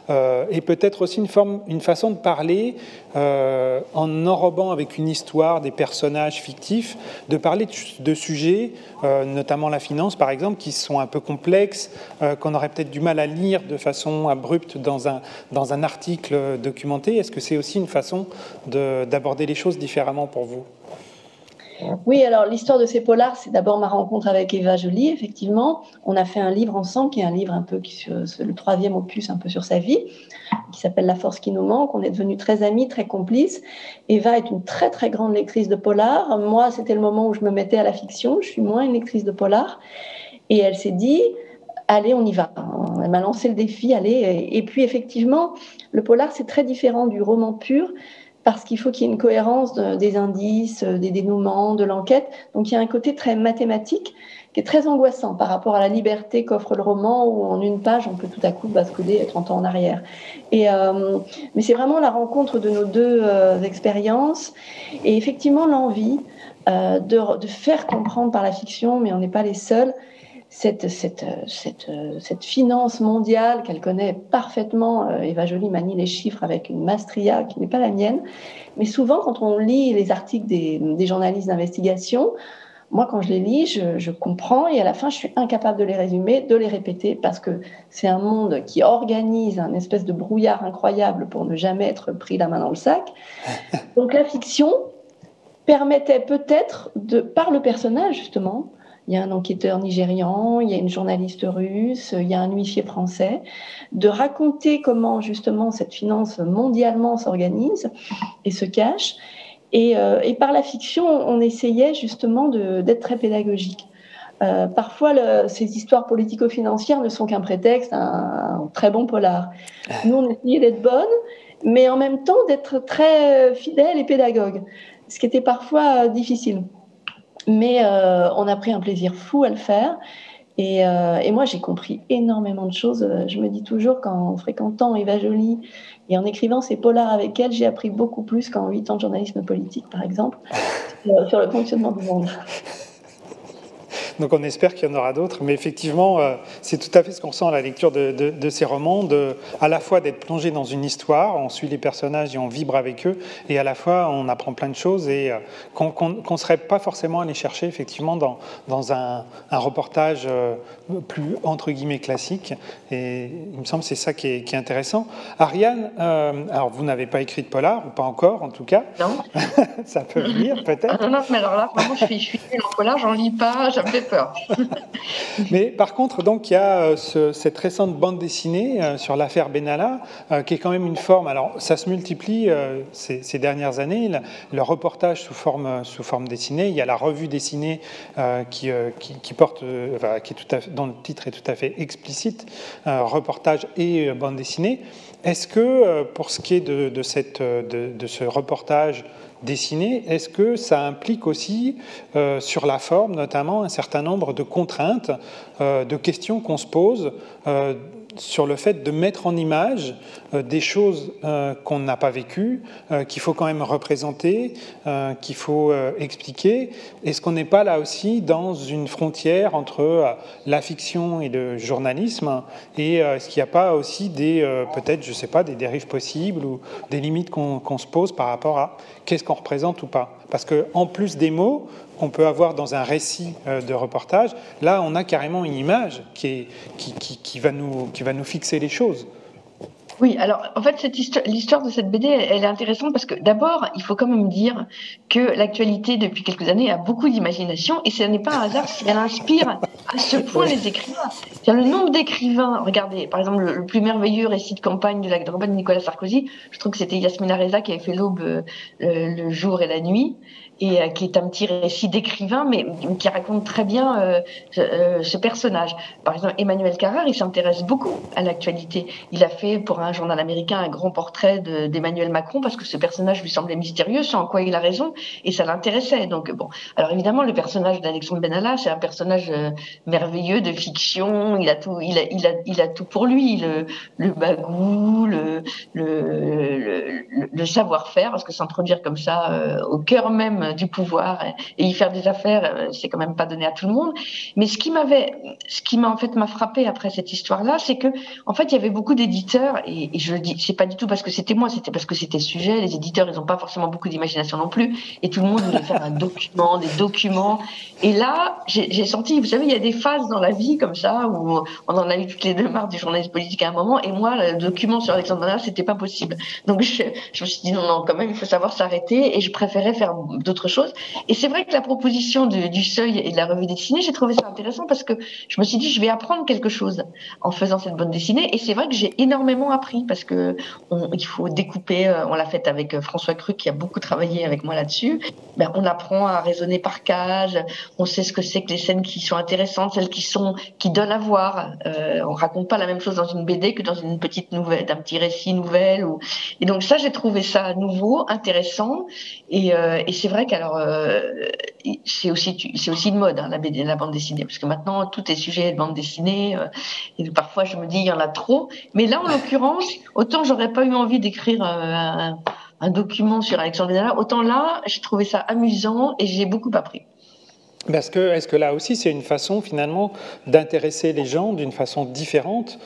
et peut-être aussi une façon de parler en enrobant avec une histoire des personnages fictifs, de parler de sujets, notamment la finance par exemple, qui sont un peu complexes, qu'on aurait peut-être du mal à lire de façon abrupte dans un article documenté. Est-ce que c'est aussi une façon d'aborder les choses différemment pour vous ? Oui, alors l'histoire de ces polars, c'est d'abord ma rencontre avec Eva Joly, effectivement. On a fait un livre ensemble, qui est un livre un peu, le 3e opus un peu sur sa vie, qui s'appelle La force qui nous manque. On est devenus très amis, très complices. Eva est une très très grande lectrice de polars. Moi, c'était le moment où je me mettais à la fiction. Je suis moins une lectrice de polars. Et elle s'est dit, allez, on y va. Elle m'a lancé le défi, allez. Et puis effectivement, le polar, c'est très différent du roman pur, parce qu'il faut qu'il y ait une cohérence des indices, des dénouements, de l'enquête. Donc il y a un côté très mathématique qui est très angoissant par rapport à la liberté qu'offre le roman, où en une page, on peut tout à coup basculer 30 ans en arrière. Mais c'est vraiment la rencontre de nos deux expériences, et effectivement l'envie de faire comprendre par la fiction, mais on n'est pas les seuls, cette finance mondiale qu'elle connaît parfaitement. Eva Joly manie les chiffres avec une maestria qui n'est pas la mienne. Mais souvent, quand on lit les articles des journalistes d'investigation, moi, quand je les lis, je comprends, et à la fin, je suis incapable de les résumer, de les répéter, parce que c'est un monde qui organise un espèce de brouillard incroyable pour ne jamais être pris la main dans le sac. Donc la fiction permettait peut-être, par le personnage justement, il y a un enquêteur nigérian, il y a une journaliste russe, il y a un huissier français, de raconter comment justement cette finance mondialement s'organise et se cache. Et par la fiction, on essayait justement d'être très pédagogique. Parfois, ces histoires politico-financières ne sont qu'un prétexte à un très bon polar. Nous, on essayait d'être bonnes, mais en même temps d'être très fidèles et pédagogues, ce qui était parfois difficile. Mais on a pris un plaisir fou à le faire. Et moi, j'ai compris énormément de choses. Je me dis toujours qu'en fréquentant Eva Joly et en écrivant ces polars avec elle, j'ai appris beaucoup plus qu'en 8 ans de journalisme politique, par exemple, sur le fonctionnement du monde. Donc on espère qu'il y en aura d'autres, mais effectivement, c'est tout à fait ce qu'on sent à la lecture de ces romans, à la fois d'être plongé dans une histoire, on suit les personnages et on vibre avec eux, et à la fois on apprend plein de choses et qu'on ne serait pas forcément allé chercher effectivement dans un reportage plus entre guillemets classique. Et il me semble que c'est ça qui est intéressant. Ariane, alors vous n'avez pas écrit de polar, ou pas encore en tout cas. Non. Ça peut venir peut-être. Non, mais alors là, vraiment, je suis nulle en polar, j'en lis pas, ça me fait peur. Mais par contre, donc, il y a cette récente bande dessinée sur l'affaire Benalla, qui est quand même une forme. Alors, ça se multiplie ces dernières années. Le reportage sous forme dessinée. Il y a la revue dessinée qui porte, qui est tout à fait, dont le titre est tout à fait explicite, reportage et bande dessinée. Est-ce que, pour ce qui est de ce reportage dessiné, est-ce que ça implique aussi, sur la forme notamment, un certain nombre de contraintes, de questions qu'on se pose sur le fait de mettre en image des choses qu'on n'a pas vécues, qu'il faut quand même représenter, qu'il faut expliquer. Est-ce qu'on n'est pas là aussi dans une frontière entre la fiction et le journalisme, et est-ce qu'il n'y a pas aussi peut-être, je ne sais pas, des dérives possibles ou des limites qu'on se pose par rapport à qu'est-ce qu'on représente ou pas? Parce qu'en plus des mots qu'on peut avoir dans un récit de reportage, là on a carrément une image qui va nous fixer les choses. Oui, alors en fait, l'histoire de cette BD, elle est intéressante parce que d'abord, il faut quand même dire que l'actualité depuis quelques années a beaucoup d'imagination et ce n'est pas un hasard si elle inspire à ce point Oui. les écrivains. C'est-à-dire le nombre d'écrivains, regardez, par exemple, le plus merveilleux récit de campagne de la campagne de Nicolas Sarkozy, je trouve que c'était Yasmina Reza qui avait fait L'Aube, le jour et la nuit, et qui est un petit récit d'écrivain, mais qui raconte très bien ce personnage. Par exemple, Emmanuel Carrère, il s'intéresse beaucoup à l'actualité. Il a fait pour un journal américain un grand portrait d'Emmanuel Macron parce que ce personnage lui semblait mystérieux, sans quoi il a raison, et ça l'intéressait. Donc bon, alors évidemment, le personnage d'Alexandre Benalla, c'est un personnage merveilleux de fiction. Il a tout, il a tout pour lui, le bagou, le savoir-faire, parce que s'introduire comme ça au cœur même du pouvoir et y faire des affaires, c'est quand même pas donné à tout le monde. Mais ce qui m'a en fait m'a frappé après cette histoire-là, c'est que en fait il y avait beaucoup d'éditeurs et je le dis, c'est pas du tout parce que c'était moi, c'était parce que c'était le sujet. Les éditeurs, ils ont pas forcément beaucoup d'imagination non plus, et tout le monde voulait faire un document, des documents. Et là, j'ai senti, vous savez, il y a des phases dans la vie comme ça où on en a eu toutes les deux marre du journalisme politique à un moment, et moi, le document sur Alexandre Benalla, c'était pas possible. Donc je me suis dit non, quand même, il faut savoir s'arrêter, et je préférais faire d'autres choses. Et c'est vrai que la proposition du Seuil et de la revue dessinée, j'ai trouvé ça intéressant parce que je me suis dit, je vais apprendre quelque chose en faisant cette bande dessinée. Et c'est vrai que j'ai énormément appris parce que il faut découper. On l'a fait avec François Cruc qui a beaucoup travaillé avec moi là-dessus. Ben, on apprend à raisonner par case. On sait ce que c'est que les scènes qui sont intéressantes, celles qui donnent à voir. On raconte pas la même chose dans une BD que dans une petite nouvelle, d'un petit récit nouvelle. Et donc ça, j'ai trouvé ça nouveau, intéressant. Et c'est vrai qu'alors c'est aussi une mode, hein, la BD, la bande dessinée, parce que maintenant tout est sujet de bande dessinée. Et parfois je me dis il y en a trop, mais là en l'occurrence, autant j'aurais pas eu envie d'écrire un document sur Alexandre Benalla, autant là j'ai trouvé ça amusant et j'ai beaucoup appris. Parce que, est-ce que là aussi, c'est une façon finalement d'intéresser les gens d'une façon différente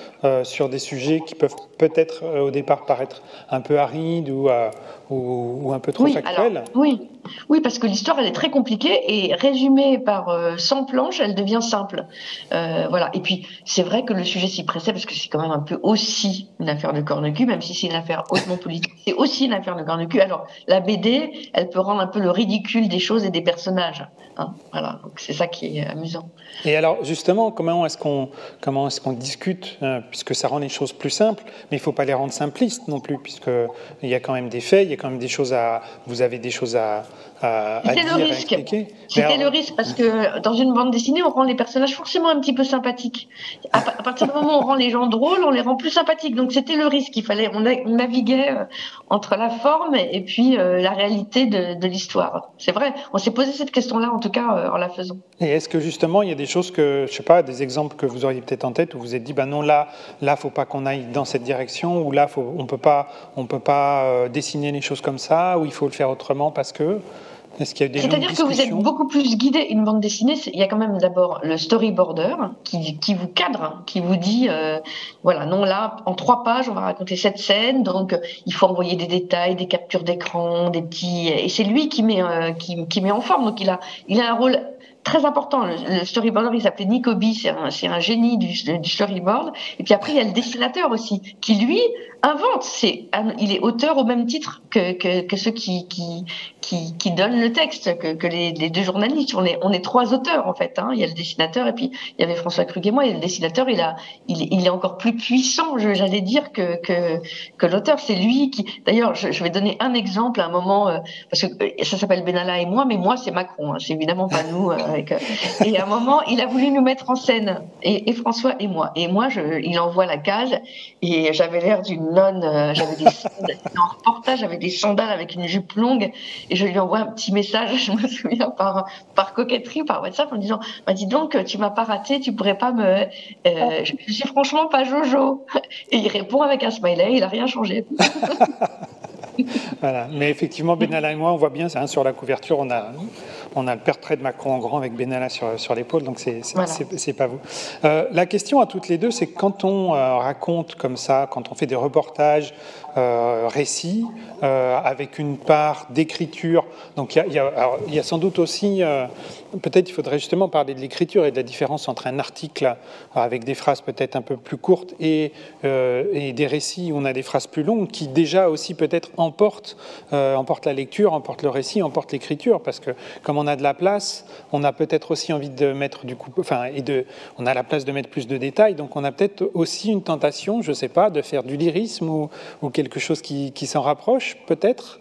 sur des sujets qui peuvent peut-être au départ paraître un peu arides ou un peu trop factuels? Oui, parce que l'histoire, elle est très compliquée et résumée par 100 planches, elle devient simple. Voilà. Et puis, c'est vrai que le sujet s'y pressait parce que c'est quand même un peu aussi une affaire de corne-cul, même si c'est une affaire hautement politique, c'est aussi une affaire de corne-cul. Alors, la BD, elle peut rendre un peu le ridicule des choses et des personnages. Hein, voilà. Donc, c'est ça qui est amusant. Et alors, justement, comment est-ce qu'on discute, puisque ça rend les choses plus simples, mais il ne faut pas les rendre simplistes non plus, puisqu'il y a quand même des faits, il y a quand même des choses vous avez des choses à dire, à expliquer. C'était le risque, parce que dans une bande dessinée, on rend les personnages forcément un petit peu sympathiques. À partir du moment où on rend les gens drôles, on les rend plus sympathiques. Donc c'était le risque. On naviguait entre la forme et puis la réalité de l'histoire. C'est vrai, on s'est posé cette question-là, en tout cas, en la faisant. Et est-ce que justement, il y a des choses que, je sais pas, des exemples que vous auriez peut-être en tête où vous vous êtes dit, ben non, là, faut pas qu'on aille dans cette direction, ou là, on peut pas dessiner les choses comme ça, ou il faut le faire autrement parce que. Est-ce qu'il y a des C'est-à-dire que vous êtes beaucoup plus guidé. Une bande dessinée, il y a quand même d'abord le storyboarder qui vous cadre, qui vous dit, voilà, non, là, en 3 pages, on va raconter cette scène, donc il faut envoyer des détails, des captures d'écran, des petits, et c'est lui qui met en forme. Donc il a un rôle très important. Le storyboarder, il s'appelait Nick Obi, c'est un génie du storyboard. Et puis après, il y a le dessinateur aussi, qui lui invente. Il est auteur au même titre que ceux qui donnent le texte, que les 2 journalistes. On est 3 auteurs en fait. Hein. Il y a le dessinateur et puis il y avait François Cruc et moi. Et le dessinateur, il est encore plus puissant, j'allais dire, que l'auteur. C'est lui qui. D'ailleurs, je vais donner un exemple à un moment parce que ça s'appelle Benalla et moi, mais moi c'est Macron. Hein. C'est évidemment pas nous. Et à un moment, il a voulu nous mettre en scène et François et moi. Et moi, il envoie la case et j'avais l'air d'une nonne. J'avais des sandales, en reportage, j'avais des sandales avec une jupe longue. Et je lui envoie un petit message, je me souviens, par coquetterie, par WhatsApp, en disant bah, dis donc, tu m'as pas raté, tu pourrais pas me. Je suis franchement pas Jojo. Et il répond avec un smiley, il a rien changé. Voilà. Mais effectivement, Benalla et moi, on voit bien, sur la couverture, on a le portrait de Macron en grand avec Benalla sur l'épaule, donc c'est pas vous. La question à toutes les deux, c'est quand on raconte comme ça, quand on fait des reportages, récits, avec une part d'écriture Donc il y a sans doute aussi, peut-être il faudrait justement parler de l'écriture et de la différence entre un article avec des phrases peut-être un peu plus courtes et des récits où on a des phrases plus longues qui déjà aussi peut-être emportent la lecture, emportent le récit, emportent l'écriture, parce que comme on a de la place, on a peut-être aussi envie de mettre on a la place de mettre plus de détails, donc on a peut-être aussi une tentation, je ne sais pas, de faire du lyrisme ou quelque chose qui s'en rapproche, peut-être,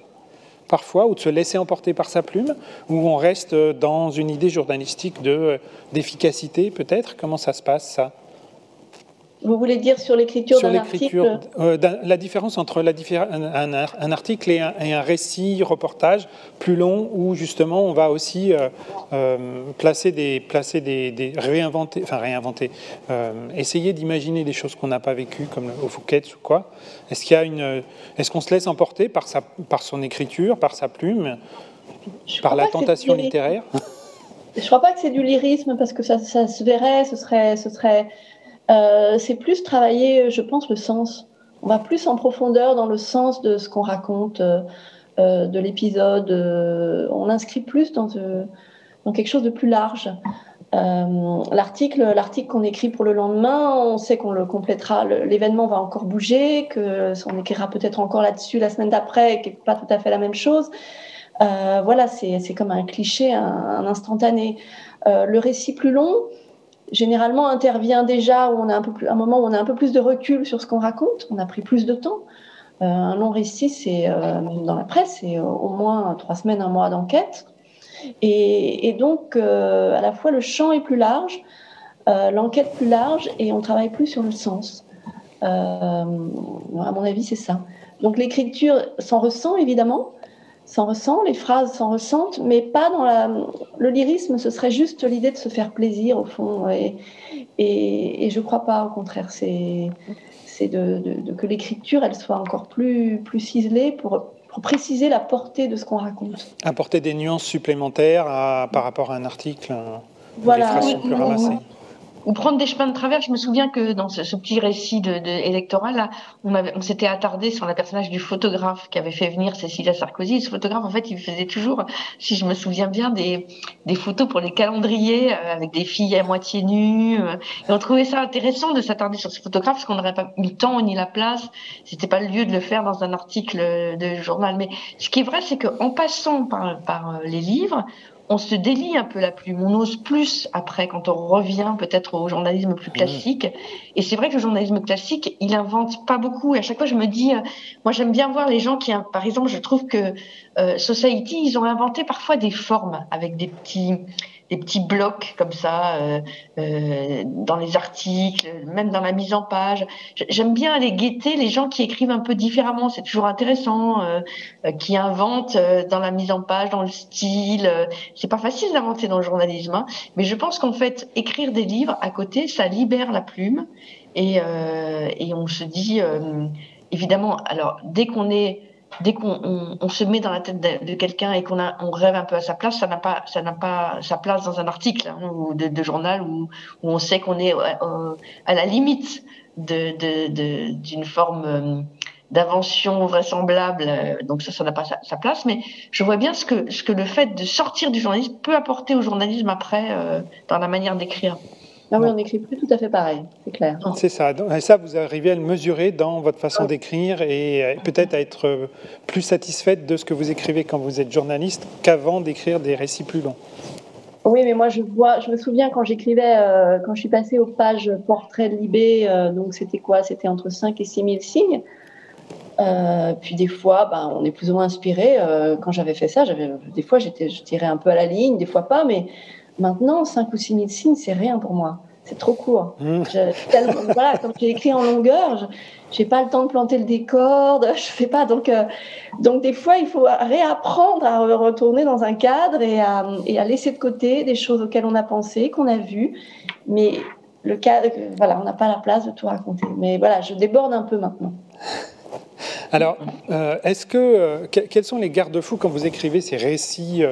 parfois, ou de se laisser emporter par sa plume, ou on reste dans une idée journalistique d'efficacité, peut-être. Comment ça se passe, ça ? Vous voulez dire sur l'écriture d'un article ? La différence entre un article et un récit, reportage plus long, où justement on va aussi réinventer, essayer d'imaginer des choses qu'on n'a pas vécues, comme au Fouquet's ou quoi. Est-ce qu'on se laisse emporter par son écriture, par sa plume, par la tentation littéraire ? Je ne crois pas que c'est du lyrisme, parce que ça se verrait, ce serait c'est plus travailler, je pense, le sens. On va plus en profondeur dans le sens de ce qu'on raconte, de l'épisode. On inscrit plus dans quelque chose de plus large. L'article qu'on écrit pour le lendemain, on sait qu'on le complétera. L'événement va encore bouger, qu'on écrira peut-être encore là-dessus la semaine d'après, qui n'est pas tout à fait la même chose. Voilà, c'est comme un cliché, un instantané. Le récit plus long, généralement, intervient déjà où on a un moment où on a un peu plus de recul sur ce qu'on raconte. On a pris plus de temps. Un long récit, c'est même dans la presse, c'est au moins 3 semaines, 1 mois d'enquête. Et donc, à la fois, le champ est plus large, l'enquête plus large, et on travaille plus sur le sens. À mon avis, c'est ça. Donc, l'écriture s'en ressent, évidemment. Les phrases s'en ressentent, mais pas dans le lyrisme. Ce serait juste l'idée de se faire plaisir, au fond. Et je ne crois pas, au contraire. C'est que l'écriture, elle soit encore plus ciselée pour préciser la portée de ce qu'on raconte. Apporter des nuances supplémentaires par rapport à un article où voilà. les phrases sont plus ramassées. Ou prendre des chemins de travers. Je me souviens que dans ce petit récit électoral, là, on s'était attardé sur le personnage du photographe qui avait fait venir Cécilia Sarkozy. Ce photographe, en fait, il faisait toujours, si je me souviens bien, des photos pour les calendriers avec des filles à moitié nues. Et on trouvait ça intéressant de s'attarder sur ce photographe parce qu'on n'aurait pas mis le temps ni la place. C'était pas le lieu de le faire dans un article de journal. Mais ce qui est vrai, c'est qu'en passant par les livres, on se délie un peu la plume, on ose plus après quand on revient peut-être au journalisme plus classique. Et c'est vrai que le journalisme classique, il invente pas beaucoup. Et à chaque fois, je me dis, moi j'aime bien voir les gens par exemple, je trouve que Society, ils ont inventé parfois des formes avec des petits blocs comme ça dans les articles, même dans la mise en page. J'aime bien aller guetter les gens qui écrivent un peu différemment, c'est toujours intéressant, qui inventent dans la mise en page, dans le style. C'est pas facile d'inventer dans le journalisme, hein, mais je pense qu'en fait, écrire des livres à côté, ça libère la plume et on se dit, évidemment, alors dès qu'on se met dans la tête de quelqu'un et on rêve un peu à sa place, ça n'a pas sa place dans un article ou de journal où on sait qu'on est à la limite d'une forme d'invention vraisemblable. Donc ça n'a pas sa place. Mais je vois bien ce que le fait de sortir du journalisme peut apporter au journalisme après dans la manière d'écrire. Ah oui, on n'écrit plus tout à fait pareil, c'est clair. C'est ça. Et ça, vous arrivez à le mesurer dans votre façon d'écrire et peut-être à être plus satisfaite de ce que vous écrivez quand vous êtes journaliste qu'avant d'écrire des récits plus longs. Oui, mais moi, je me souviens quand j'écrivais, quand je suis passée aux pages portrait de Libé, donc c'était quoi ? C'était entre 5 et 6 000 signes. Puis des fois, on est plus ou moins inspiré. Quand j'avais fait ça, des fois, je tirais un peu à la ligne, des fois pas, mais maintenant, 5 ou 6 000 signes, c'est rien pour moi. C'est trop court. Voilà, comme j'ai écrit en longueur, j'ai pas le temps de planter le décor, je fais pas. Donc des fois, il faut réapprendre à retourner dans un cadre et à laisser de côté des choses auxquelles on a pensé, qu'on a vues. Mais le cadre, voilà, on n'a pas la place de tout raconter. Mais voilà, je déborde un peu maintenant. Alors, quels sont les garde-fous quand vous écrivez ces récits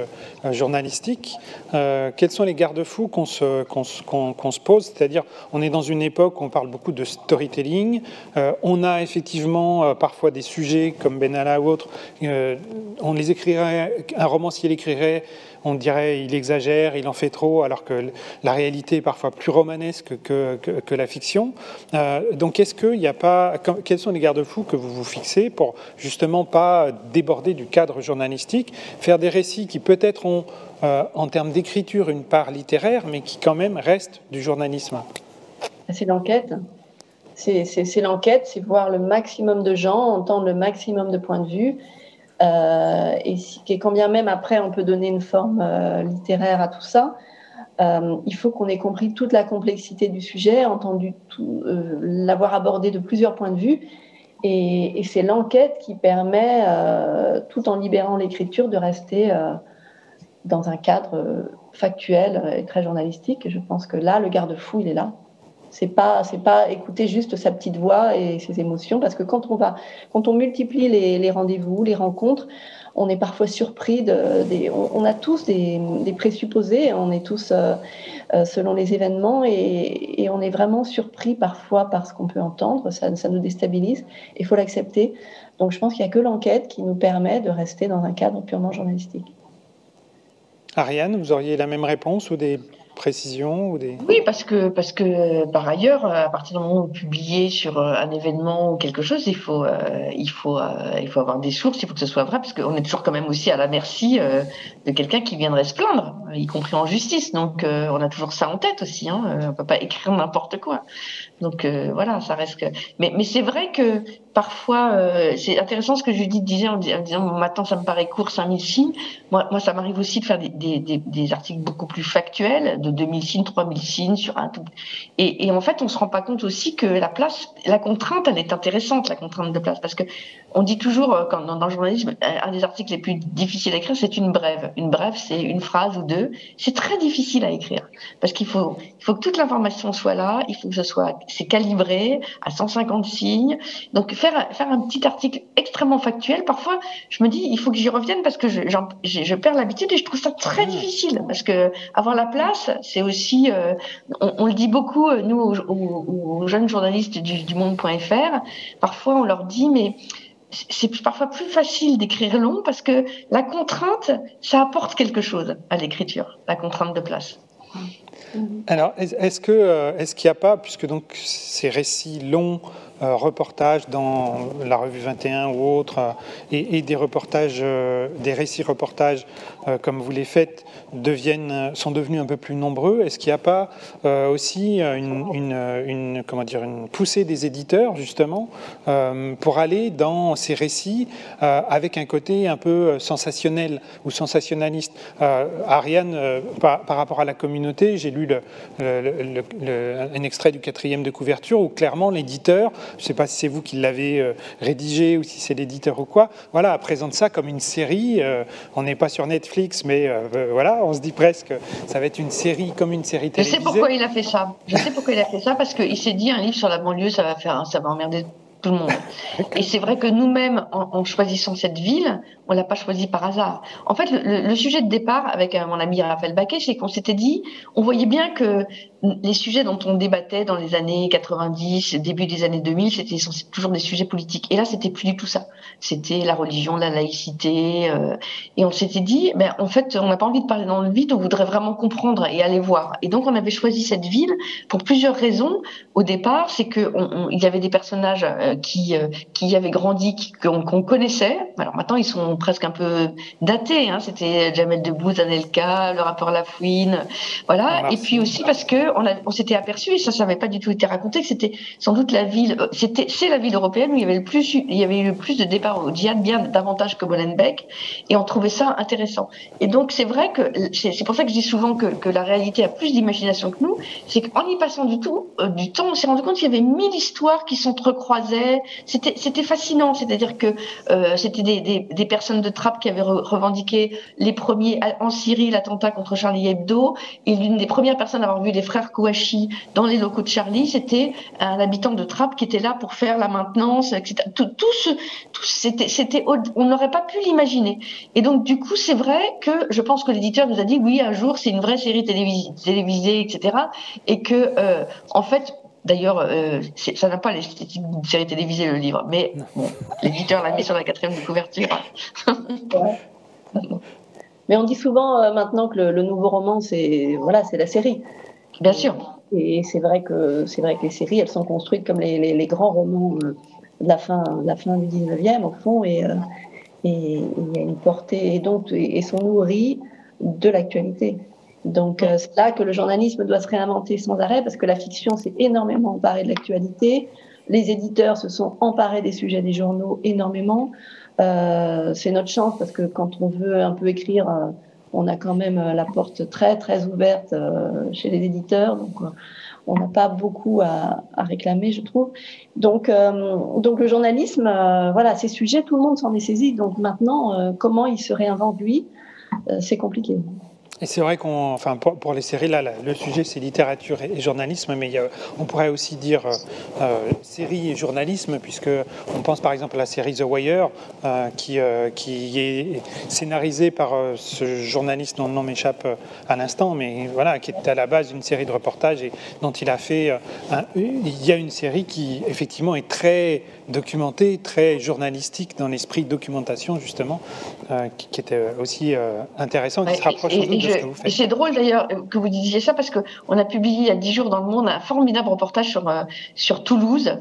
journalistiques? Quels sont les garde-fous qu'on se pose? C'est-à-dire, on est dans une époque où on parle beaucoup de storytelling. On a effectivement parfois des sujets comme Benalla ou autres. On les écrirait, un romancier l'écrirait, on dirait il exagère, il en fait trop, alors que la réalité est parfois plus romanesque que la fiction. Donc, quels sont les garde-fous que vous vous fixez pour justement pas déborder du cadre journalistique, faire des récits qui peut-être ont, en termes d'écriture, une part littéraire, mais qui quand même restent du journalisme? C'est l'enquête. C'est l'enquête, c'est voir le maximum de gens, entendre le maximum de points de vue. Et quand bien même après on peut donner une forme littéraire à tout ça, il faut qu'on ait compris toute la complexité du sujet, entendu l'avoir abordé de plusieurs points de vue, et c'est l'enquête qui permet, tout en libérant l'écriture, de rester dans un cadre factuel et très journalistique. Et je pense que là, le garde-fou, il est là. C'est pas écouter juste sa petite voix et ses émotions, parce que quand on multiplie les rendez-vous, les rencontres, on est parfois surpris on a tous des présupposés, on est tous selon les événements, et on est vraiment surpris parfois par ce qu'on peut entendre. Ça nous déstabilise. Il faut l'accepter. Donc je pense qu'il n'y a que l'enquête qui nous permet de rester dans un cadre purement journalistique. Ariane, vous auriez la même réponse ou des précisions ou des... Oui, parce que par ailleurs, à partir du moment où vous publiez sur un événement ou quelque chose, il faut avoir des sources, il faut que ce soit vrai, parce qu'on est toujours quand même aussi à la merci de quelqu'un qui viendrait se plaindre, y compris en justice. Donc on a toujours ça en tête aussi, hein, on peut pas écrire n'importe quoi. Donc voilà, ça reste que... Mais c'est vrai que parfois, c'est intéressant ce que Judith disait en disant maintenant ça me paraît court, 5000 signes. Moi ça m'arrive aussi de faire des articles beaucoup plus factuels, de 2000 signes, 3000 signes sur un tout. Et en fait, on se rend pas compte aussi que la contrainte, elle est intéressante, la contrainte de place, parce que on dit toujours, quand dans le journalisme, un des articles les plus difficiles à écrire, c'est une brève. Une brève, c'est une phrase ou deux. C'est très difficile à écrire, parce qu'il faut que toute l'information soit là, il faut que c'est calibré à 150 signes. Donc faire un petit article extrêmement factuel, parfois, je me dis, il faut que j'y revienne, parce que je perds l'habitude, et je trouve ça très difficile, parce que avoir la place, c'est aussi, on le dit beaucoup, nous, aux jeunes journalistes du monde.fr, parfois on leur dit, mais c'est parfois plus facile d'écrire long, parce que la contrainte, ça apporte quelque chose à l'écriture, la contrainte de place. Alors, est-ce qu'il n'y a pas, puisque donc ces récits longs, reportages dans la revue 21 ou autre, et des reportages, des récits-reportages comme vous les faites, sont devenus un peu plus nombreux? Est-ce qu'il n'y a pas aussi une poussée des éditeurs, justement, pour aller dans ces récits avec un côté un peu sensationnel ou sensationnaliste? Ariane, par rapport à la communauté, j'ai lu un extrait du 4e de couverture où clairement l'éditeur, je ne sais pas si c'est vous qui l'avez rédigé ou si c'est l'éditeur ou quoi, voilà, présente ça comme une série. On n'est pas sur Netflix, mais voilà, on se dit presque ça va être une série comme une série télévisée. Je sais pourquoi il a fait ça. Parce qu'il s'est dit un livre sur la banlieue, ça va emmerder tout le monde. Et c'est vrai que nous-mêmes, en choisissant cette ville, on l'a pas choisi par hasard. En fait, le sujet de départ avec mon ami Raphaël Baquet, c'est qu'on s'était dit, on voyait bien que les sujets dont on débattait dans les années 90, début des années 2000, c'était toujours des sujets politiques. Et là, c'était plus du tout ça. C'était la religion, la laïcité. Et on s'était dit, en fait, on n'a pas envie de parler dans le vide, on voudrait vraiment comprendre et aller voir. Et donc, on avait choisi cette ville pour plusieurs raisons. Au départ, c'est que il y avait des personnages qui avaient grandi, qu'on connaissait. Alors maintenant, ils sont presque un peu datés. Hein. C'était Jamel Debbouze, Anelka, le rappeur Lafouine, voilà. Et puis aussi parce que on s'était aperçu, et ça n'avait pas du tout été raconté, que c'était sans doute c'est la ville européenne où il y avait eu le plus de départs au djihad, bien davantage que Molenbeek, et on trouvait ça intéressant. Et donc c'est vrai que c'est pour ça que je dis souvent que la réalité a plus d'imagination que nous, c'est qu'en y passant du temps, on s'est rendu compte qu'il y avait 1000 histoires qui s'entrecroisaient. C'était fascinant, c'est-à-dire que c'était des personnes de Trappes qui avaient revendiqué les premiers en Syrie l'attentat contre Charlie Hebdo, et l'une des premières personnes à avoir vu les frères Oscar Kouachi dans les locaux de Charlie, c'était un habitant de Trappes qui était là pour faire la maintenance, etc. On n'aurait pas pu l'imaginer. Et donc, du coup, c'est vrai que je pense que l'éditeur nous a dit, oui, un jour, c'est une vraie série télévisée, etc. Et que, en fait, d'ailleurs, ça n'a pas l'esthétique d'une série télévisée, le livre, mais bon, l'éditeur l'a mis sur la 4e de couverture. Ouais. Mais on dit souvent maintenant que le nouveau roman, c'est la série. Bien sûr. Et c'est vrai que les séries, elles sont construites comme les grands romans de la fin du 19e, au fond, et il y a une portée, et sont nourries de l'actualité. Donc c'est là que le journalisme doit se réinventer sans arrêt, parce que la fiction s'est énormément emparée de l'actualité. Les éditeurs se sont emparés des sujets des journaux énormément. C'est notre chance, parce que quand on veut un peu écrire, on a quand même la porte très très ouverte chez les éditeurs, donc on n'a pas beaucoup à réclamer, je trouve. Donc le journalisme, ces sujets, tout le monde s'en est saisi. Donc maintenant, comment il se réinvente lui, c'est compliqué. Et c'est vrai pour les séries, là, le sujet c'est littérature et journalisme, mais on pourrait aussi dire série et journalisme, puisque on pense par exemple à la série The Wire, qui est scénarisée par ce journaliste dont le nom m'échappe à l'instant, mais voilà, qui est à la base d'une série de reportages et dont il a fait. Il y a une série qui effectivement est très documentée, très journalistique dans l'esprit de documentation justement, qui était aussi intéressant, qui se rapproche sans doute de ce que vous faites. Et c'est drôle d'ailleurs que vous disiez ça, parce qu'on a publié il y a 10 jours dans Le Monde un formidable reportage sur Toulouse,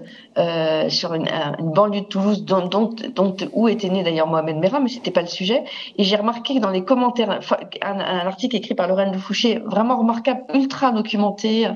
sur une banlieue de Toulouse où était né d'ailleurs Mohamed Merah, mais c'était pas le sujet. Et j'ai remarqué que dans les commentaires, un article écrit par Lorraine Le Fouché, vraiment remarquable, ultra documenté,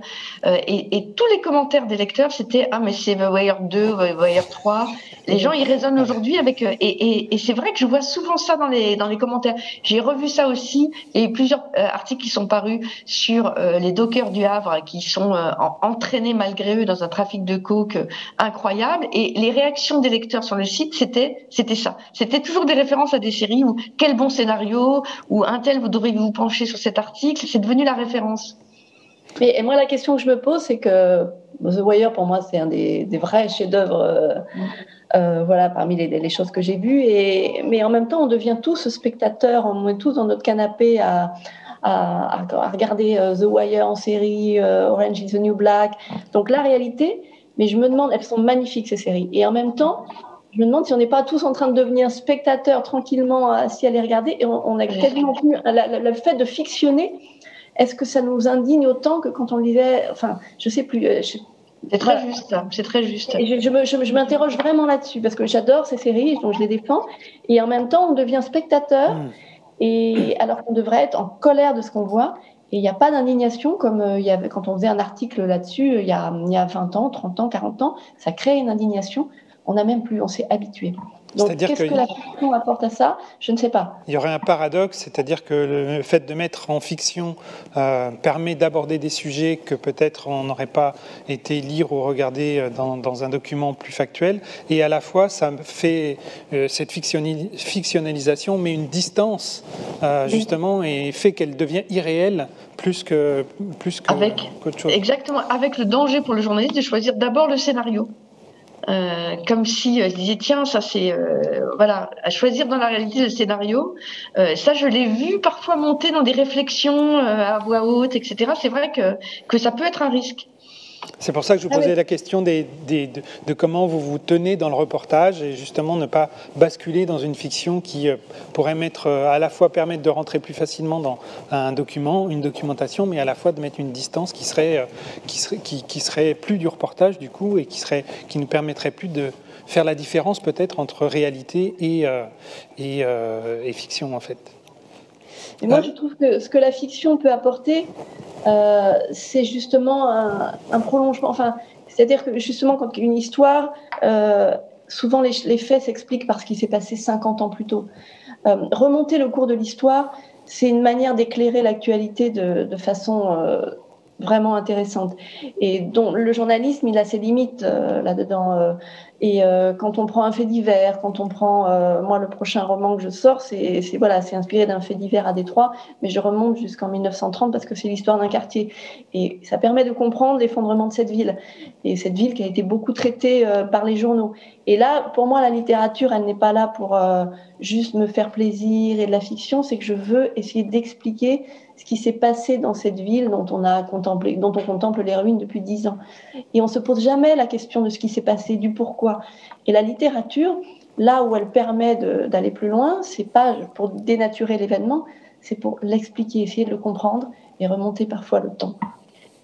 et tous les commentaires des lecteurs, c'était mais c'est The Wire 2, The Wire 3. Les gens, ils raisonnent aujourd'hui avec et c'est vrai que je vois souvent ça dans les commentaires. J'ai revu ça aussi. Il y a eu plusieurs articles qui sont parus sur les dockers du Havre qui sont entraînés malgré eux dans un trafic de coke incroyable. Et les réactions des lecteurs sur le site, c'était ça. C'était toujours des références à des séries ou quel bon scénario, ou un tel, vous devriez vous pencher sur cet article. C'est devenu la référence. Et moi, la question que je me pose, c'est que The Wire, pour moi, c'est un des vrais chefs-d'œuvre. Parmi les choses que j'ai vues. Mais en même temps, on devient tous spectateurs, on est tous dans notre canapé à regarder The Wire en série, Orange is the New Black. Donc la réalité, mais je me demande, elles sont magnifiques ces séries. Et en même temps, je me demande si on n'est pas tous en train de devenir spectateurs tranquillement assis à les regarder. Et on a quasiment plus le fait de fictionner. Est-ce que ça nous indigne autant que quand on lisait, enfin, je sais plus. C'est très juste, c'est très juste. Et je m'interroge vraiment là-dessus, parce que j'adore ces séries, donc je les défends, et en même temps, on devient spectateur, et alors qu'on devrait être en colère de ce qu'on voit, et il n'y a pas d'indignation, comme il y avait quand on faisait un article là-dessus, il y a 20 ans, 30 ans, 40 ans, ça crée une indignation, on n'a même plus, on s'est habitué. Donc, qu'est-ce que la fiction apporte à ça ? Je ne sais pas. Il y aurait un paradoxe, c'est-à-dire que le fait de mettre en fiction permet d'aborder des sujets que peut-être on n'aurait pas été lire ou regarder dans un document plus factuel, et à la fois ça fait cette fictionnalisation met une distance justement et fait qu'elle devient irréelle plus qu'autre chose. Exactement, avec le danger pour le journaliste de choisir d'abord le scénario. Comme si je disais tiens, ça c'est à choisir dans la réalité le scénario. Ça, je l'ai vu parfois monter dans des réflexions à voix haute, etc. C'est vrai que ça peut être un risque. C'est pour ça que je vous posais la question de comment vous vous tenez dans le reportage et justement ne pas basculer dans une fiction qui pourrait à la fois permettre de rentrer plus facilement dans un document, une documentation, mais à la fois de mettre une distance qui serait plus du reportage du coup et qui nous permettrait plus de faire la différence peut-être entre réalité et fiction en fait. Et moi, je trouve que ce que la fiction peut apporter, c'est justement un prolongement. Enfin, c'est-à-dire que justement, quand une histoire, souvent les faits s'expliquent par ce qui s'est passé 50 ans plus tôt. Remonter le cours de l'histoire, c'est une manière d'éclairer l'actualité de façon vraiment intéressante. Et dont le journalisme, il a ses limites là-dedans. Et quand on prend un fait divers, quand on prend, moi, le prochain roman que je sors, c'est inspiré d'un fait divers à Détroit, mais je remonte jusqu'en 1930 parce que c'est l'histoire d'un quartier. Et ça permet de comprendre l'effondrement de cette ville. Et cette ville qui a été beaucoup traitée par les journaux. Et là, pour moi, la littérature, elle n'est pas là pour juste me faire plaisir et de la fiction, c'est que je veux essayer d'expliquer ce qui s'est passé dans cette ville dont on contemple les ruines depuis 10 ans. Et on se pose jamais la question de ce qui s'est passé, du pourquoi. Et la littérature, là où elle permet d'aller plus loin, c'est pas pour dénaturer l'événement, c'est pour l'expliquer, essayer de le comprendre et remonter parfois le temps.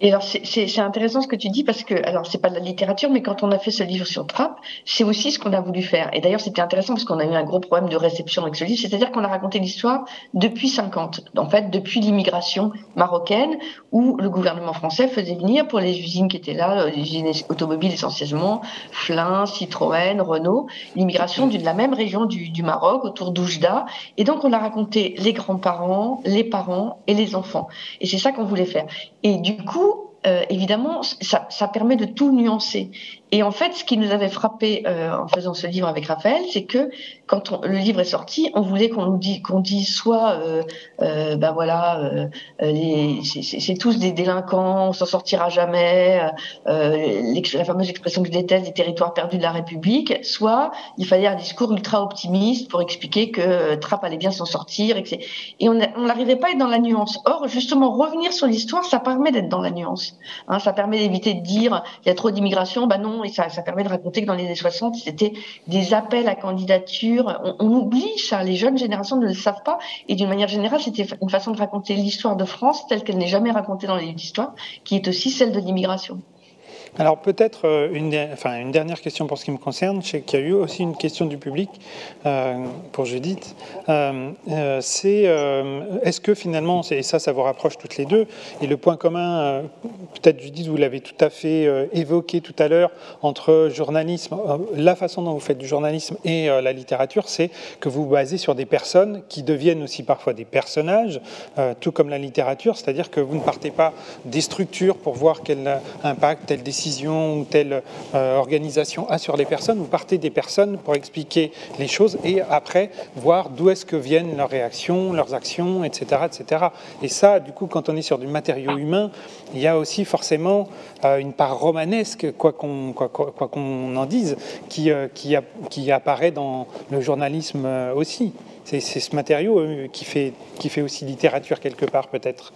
Et alors, c'est intéressant ce que tu dis parce que, alors, c'est pas de la littérature, mais quand on a fait ce livre sur Trappes, c'est aussi ce qu'on a voulu faire. Et d'ailleurs, c'était intéressant parce qu'on a eu un gros problème de réception avec ce livre. C'est-à-dire qu'on a raconté l'histoire depuis 50. En fait, depuis l'immigration marocaine où le gouvernement français faisait venir pour les usines qui étaient là, les usines automobiles essentiellement, Flin, Citroën, Renault, l'immigration de la même région du Maroc, autour d'Oujda. Et donc, on a raconté les grands-parents, les parents et les enfants. Et c'est ça qu'on voulait faire. Et du coup, évidemment, ça permet de tout nuancer. Et en fait, ce qui nous avait frappé en faisant ce livre avec Raphaël, c'est que quand le livre est sorti, on voulait qu'on dise soit, ben voilà, c'est tous des délinquants, on s'en sortira jamais, la fameuse expression que je déteste, des territoires perdus de la République, soit il fallait un discours ultra optimiste pour expliquer que Trappes allait bien s'en sortir, et on n'arrivait pas à être dans la nuance. Or, justement, revenir sur l'histoire, ça permet d'être dans la nuance. Hein, ça permet d'éviter de dire il y a trop d'immigration, ben non, et ça permet de raconter que dans les années 60, c'était des appels à candidature. On oublie ça, les jeunes générations ne le savent pas, et d'une manière générale, c'était une façon de raconter l'histoire de France telle qu'elle n'est jamais racontée dans les livres d'histoire, qui est aussi celle de l'immigration. Alors peut-être une dernière question pour ce qui me concerne. Je sais qu'il y a eu aussi une question du public pour Judith. Est-ce que finalement, et ça vous rapproche toutes les deux, et le point commun, peut-être Judith, vous l'avez tout à fait évoqué tout à l'heure, entre journalisme, la façon dont vous faites du journalisme et la littérature, c'est que vous vous basez sur des personnes qui deviennent aussi parfois des personnages, tout comme la littérature, c'est-à-dire que vous ne partez pas des structures pour voir quel impact telle décision ou telle organisation a sur les personnes. Vous partez des personnes pour expliquer les choses et après voir d'où est-ce que viennent leurs réactions, leurs actions, etc., etc. Et ça, du coup, quand on est sur du matériau humain, il y a aussi forcément une part romanesque, quoi qu'on en dise, qui apparaît dans le journalisme aussi. C'est ce matériau qui fait aussi littérature quelque part, peut-être.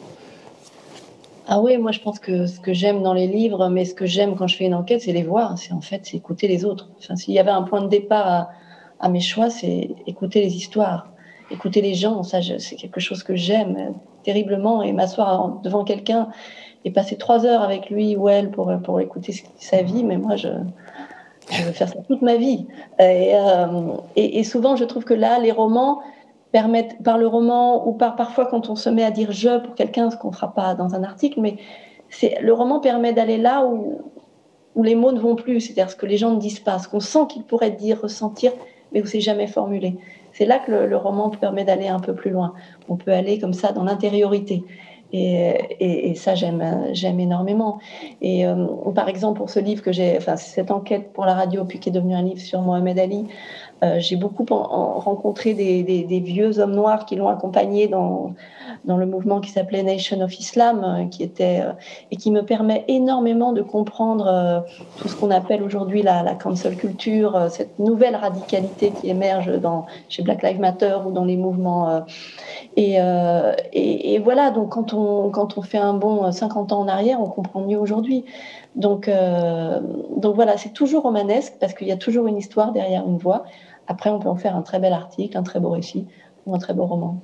Ah oui, moi je pense que ce que j'aime dans les livres, mais ce que j'aime quand je fais une enquête, c'est les voir. C'est écouter les autres. Enfin, s'il y avait un point de départ à mes choix, c'est écouter les histoires, écouter les gens. Ça, c'est quelque chose que j'aime terriblement. Et m'asseoir devant quelqu'un et passer 3 heures avec lui ou elle pour écouter sa vie, mais moi je veux faire ça toute ma vie. Et souvent, je trouve que là, les romans permettent, par le roman ou parfois quand on se met à dire je pour quelqu'un, ce qu'on ne fera pas dans un article, mais le roman permet d'aller là où les mots ne vont plus, c'est-à-dire ce que les gens ne disent pas, ce qu'on sent qu'ils pourraient dire, ressentir, mais où c'est jamais formulé. C'est là que le roman permet d'aller un peu plus loin. On peut aller comme ça dans l'intériorité. Et ça, j'aime énormément. Et par exemple, pour ce livre cette enquête pour la radio, puis qui est devenue un livre sur Mohamed Ali, j'ai beaucoup rencontré des vieux hommes noirs qui l'ont accompagné dans le mouvement qui s'appelait Nation of Islam, et qui me permet énormément de comprendre tout ce qu'on appelle aujourd'hui la cancel culture, cette nouvelle radicalité qui émerge chez Black Lives Matter ou dans les mouvements. Et voilà, donc quand on fait un bond 50 ans en arrière, on comprend mieux aujourd'hui. Donc voilà, c'est toujours romanesque parce qu'il y a toujours une histoire derrière une voix. Après, on peut en faire un très bel article, un très beau récit ou un très beau roman.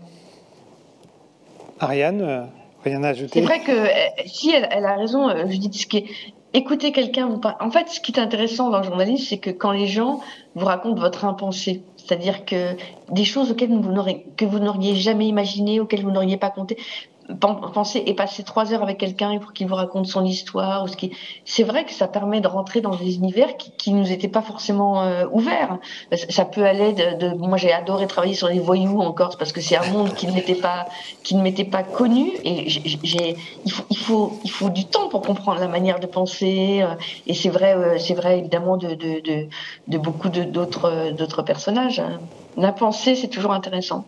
Ariane, rien à ajouter? C'est vrai que si elle a raison, je dis écouter quelqu'un. En fait, ce qui est intéressant dans le journalisme, c'est que quand les gens vous racontent votre impensé, c'est-à-dire que des choses que vous n'auriez jamais imaginées, auxquelles vous n'auriez pas compté. penser et passer 3 heures avec quelqu'un pour qu'il vous raconte son histoire. C'est vrai que ça permet de rentrer dans des univers qui nous étaient pas forcément ouverts. Ça peut aller moi j'ai adoré travailler sur les voyous en Corse parce que c'est un monde qui ne m'était pas connu et il faut du temps pour comprendre la manière de penser et c'est vrai évidemment de beaucoup d'autres personnages. La pensée, c'est toujours intéressant.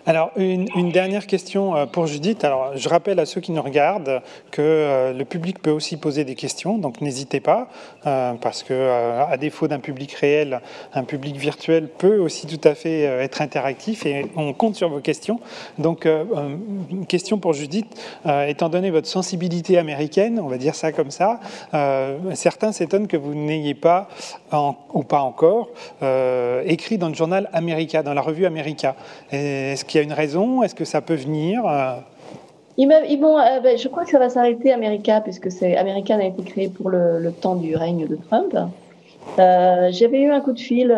Alors, une dernière question pour Judith. Alors, je rappelle à ceux qui nous regardent que le public peut aussi poser des questions, donc n'hésitez pas, parce que à défaut d'un public réel, un public virtuel peut aussi tout à fait être interactif et on compte sur vos questions. Donc, une question pour Judith. Étant donné votre sensibilité américaine, on va dire ça comme ça, certains s'étonnent que vous n'ayez pas, ou pas encore, écrit dans le journal America, dans la revue America. Est-ce qu'il y a une raison? Est-ce que ça peut venir? Je crois que ça va s'arrêter America, puisque America a été créé pour le temps du règne de Trump. J'avais eu un coup de fil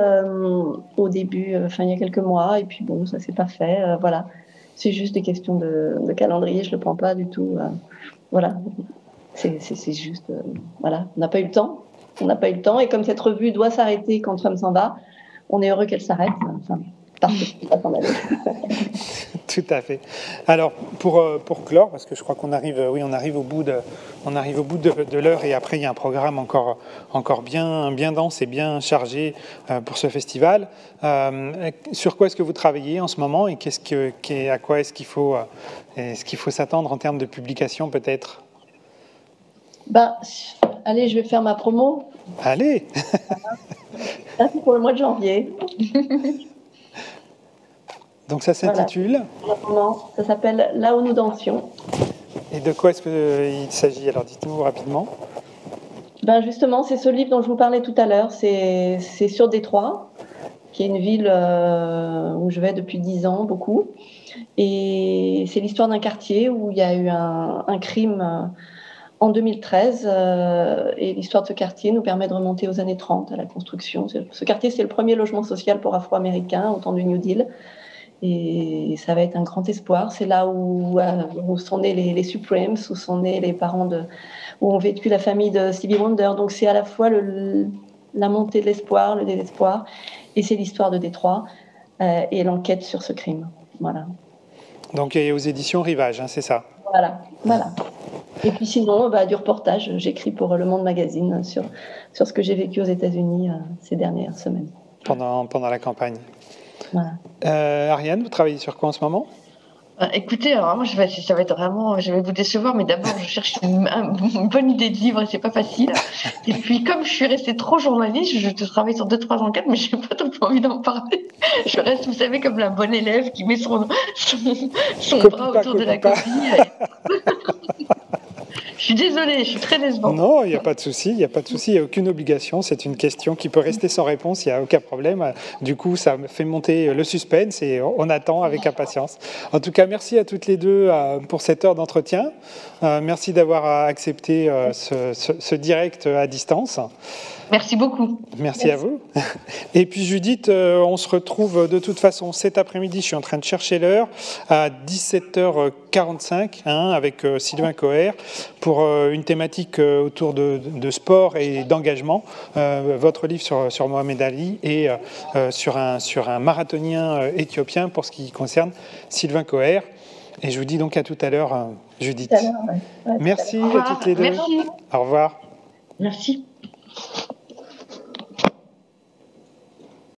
au début, il y a quelques mois, et puis bon, ça s'est pas fait. Voilà, c'est juste des questions de calendrier, je le prends pas du tout. Voilà, c'est juste, voilà, on n'a pas eu le temps. On n'a pas eu le temps, et comme cette revue doit s'arrêter quand Trump s'en va, on est heureux qu'elle s'arrête. Parce que pas s'en aller. Tout à fait. Alors pour clore, parce que je crois qu'on arrive, on arrive au bout de l'heure et après il y a un programme encore bien dense et bien chargé pour ce festival. Sur quoi est-ce que vous travaillez en ce moment et à quoi est-ce qu'il faut s'attendre en termes de publication peut-être? Allez, je vais faire ma promo. Allez. Ça c'est pour le mois de janvier. Donc ça s'intitule Ça s'appelle Là où nous dansions. Et de quoi est-ce qu'il s'agit? Alors dites-nous rapidement. Justement, c'est ce livre dont je vous parlais tout à l'heure. C'est sur Détroit, qui est une ville où je vais depuis 10 ans, beaucoup. Et c'est l'histoire d'un quartier où il y a eu un crime en 2013. Et l'histoire de ce quartier nous permet de remonter aux années 30, à la construction. Ce quartier, c'est le premier logement social pour Afro-Américains au temps du New Deal. Et ça va être un grand espoir. C'est là où sont nés les Supremes, où sont nés les parents où ont vécu la famille de Stevie Wonder. Donc c'est à la fois la montée de l'espoir, le désespoir, et c'est l'histoire de Détroit et l'enquête sur ce crime. Voilà. Donc aux éditions Rivage, c'est ça. Voilà. Et puis sinon, du reportage. J'écris pour Le Monde Magazine sur ce que j'ai vécu aux États-Unis ces dernières semaines. Pendant la campagne. Voilà. Ariane, vous travaillez sur quoi en ce moment? Écoutez, alors moi, ça va être vraiment, je vais vous décevoir, mais d'abord, je cherche une bonne idée de livre et c'est pas facile. Et puis, comme je suis restée trop journaliste, je travaille sur 2-3 enquêtes, mais j'ai pas trop envie d'en parler. Je reste, vous savez, comme la bonne élève qui met son bras autour de la copie. Je suis désolée, je suis très décevante. Non, il n'y a pas de souci, il n'y a aucune obligation. C'est une question qui peut rester sans réponse, il n'y a aucun problème. Du coup, ça fait monter le suspense et on attend avec impatience. En tout cas, merci à toutes les deux pour cette heure d'entretien. Merci d'avoir accepté ce direct à distance. Merci beaucoup. Merci à vous. Et puis Judith, on se retrouve de toute façon cet après-midi, je suis en train de chercher l'heure, à 17h45 avec Sylvain Coher pour une thématique autour de sport et d'engagement. Votre livre sur Mohamed Ali et sur un marathonien éthiopien pour ce qui concerne Sylvain Coher. Et je vous dis donc à tout à l'heure, Judith. Ouais. Merci à toutes les deux. Merci. Au revoir. Merci.